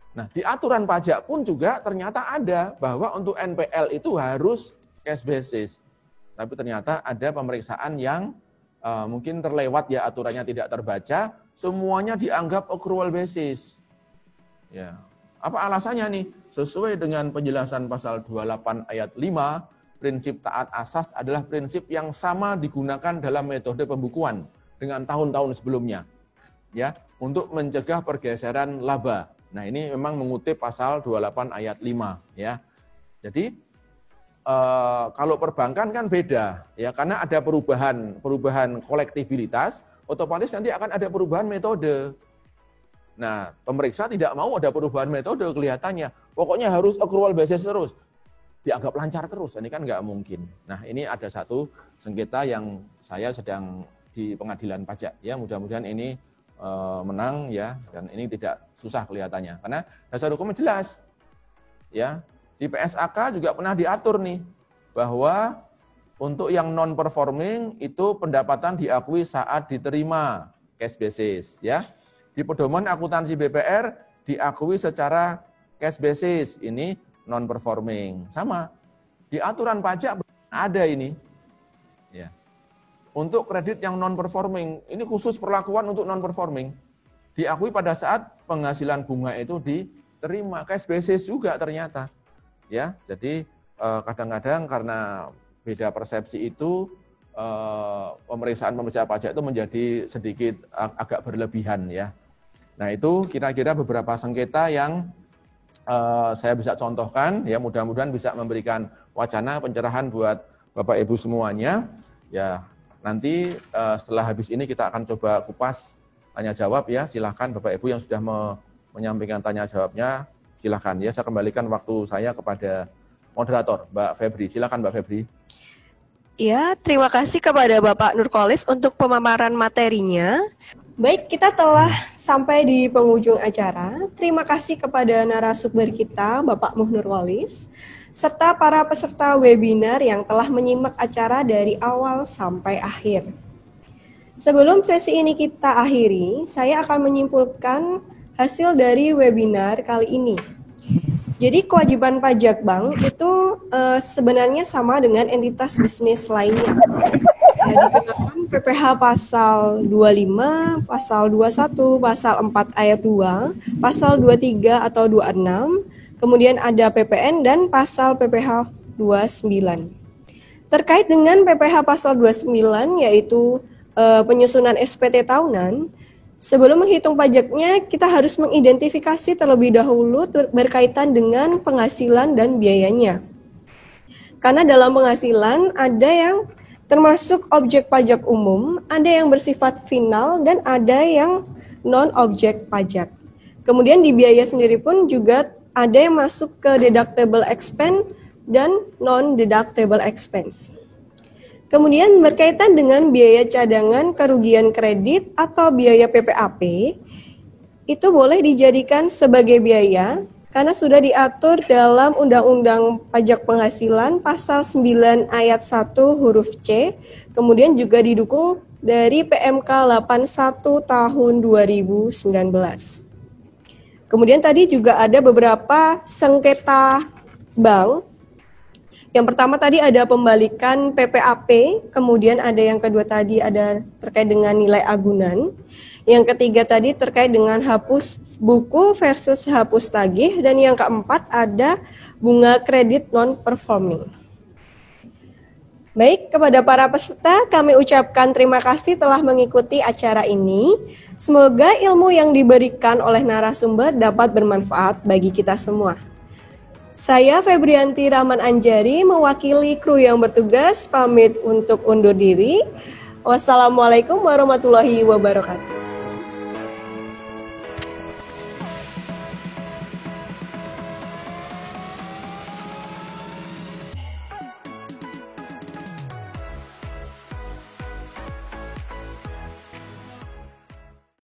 Speaker 1: Nah, di aturan pajak pun juga ternyata ada bahwa untuk NPL itu harus cash basis. Tapi ternyata ada pemeriksaan yang mungkin terlewat ya, aturannya tidak terbaca, semuanya dianggap accrual basis. Ya. Apa alasannya nih? Sesuai dengan penjelasan pasal 28 ayat 5, prinsip taat asas adalah prinsip yang sama digunakan dalam metode pembukuan dengan tahun-tahun sebelumnya. Ya, untuk mencegah pergeseran laba. Nah, ini memang mengutip pasal 28 ayat 5 ya. Jadi kalau perbankan kan beda ya, karena ada perubahan kolektibilitas, otomatis nanti akan ada perubahan metode. Nah, pemeriksa tidak mau ada perubahan metode kelihatannya. Pokoknya harus accrual basis terus. Dianggap lancar terus. Ini kan nggak mungkin. Nah, ini ada satu sengketa yang saya sedang di pengadilan pajak ya. Mudah-mudahan ini menang ya, dan ini tidak susah kelihatannya. Karena dasar hukumnya jelas. Ya. Di PSAK juga pernah diatur nih, bahwa untuk yang non-performing itu pendapatan diakui saat diterima cash basis. Ya. Di pedoman akuntansi BPR diakui secara cash basis, ini non-performing. Sama, di aturan pajak ada ini. Ya. Untuk kredit yang non-performing, ini khusus perlakuan untuk non-performing, diakui pada saat penghasilan bunga itu diterima, cash basis juga ternyata. Ya, jadi kadang-kadang karena beda persepsi itu pemeriksaan pajak itu menjadi sedikit agak berlebihan ya. Nah, itu kira-kira beberapa sengketa yang saya bisa contohkan ya, mudah-mudahan bisa memberikan wacana pencerahan buat Bapak Ibu semuanya. Ya, nanti setelah habis ini kita akan coba kupas tanya jawab ya. Silahkan Bapak Ibu yang sudah menyampaikan tanya jawabnya, silakan ya, saya kembalikan waktu saya kepada moderator, Mbak Febri. Silakan Mbak Febri.
Speaker 2: Ya, terima kasih kepada Bapak Nurkolis untuk pemaparan materinya. Baik, kita telah sampai di penghujung acara. Terima kasih kepada narasumber kita, Bapak Nurkolis, serta para peserta webinar yang telah menyimak acara dari awal sampai akhir. Sebelum sesi ini kita akhiri, saya akan menyimpulkan hasil dari webinar kali ini. Jadi kewajiban pajak bank itu sebenarnya sama dengan entitas bisnis lainnya. Ya, dikenakan PPh pasal 25, pasal 21, pasal 4 ayat 2, pasal 23 atau 26, kemudian ada PPN dan pasal PPh 29. Terkait dengan PPh pasal 29 yaitu penyusunan SPT tahunan, sebelum menghitung pajaknya, kita harus mengidentifikasi terlebih dahulu berkaitan dengan penghasilan dan biayanya. Karena dalam penghasilan ada yang termasuk objek pajak umum, ada yang bersifat final, dan ada yang non-objek pajak. Kemudian di biaya sendiri pun juga ada yang masuk ke deductible expense dan non-deductible expense. Kemudian berkaitan dengan biaya cadangan kerugian kredit atau biaya PPAP, itu boleh dijadikan sebagai biaya karena sudah diatur dalam Undang-Undang Pajak Penghasilan pasal 9 ayat 1 huruf C, kemudian juga didukung dari PMK 81 tahun 2019. Kemudian tadi juga ada beberapa sengketa bank. Yang pertama tadi ada pembalikan PPAP, kemudian ada yang kedua tadi ada terkait dengan nilai agunan. Yang ketiga tadi terkait dengan hapus buku versus hapus tagih, dan yang keempat ada bunga kredit non-performing. Baik, kepada para peserta kami ucapkan terima kasih telah mengikuti acara ini. Semoga ilmu yang diberikan oleh narasumber dapat bermanfaat bagi kita semua. Saya Febrianti Rahman Anjari mewakili kru yang bertugas pamit untuk undur diri. Wassalamualaikum warahmatullahi wabarakatuh.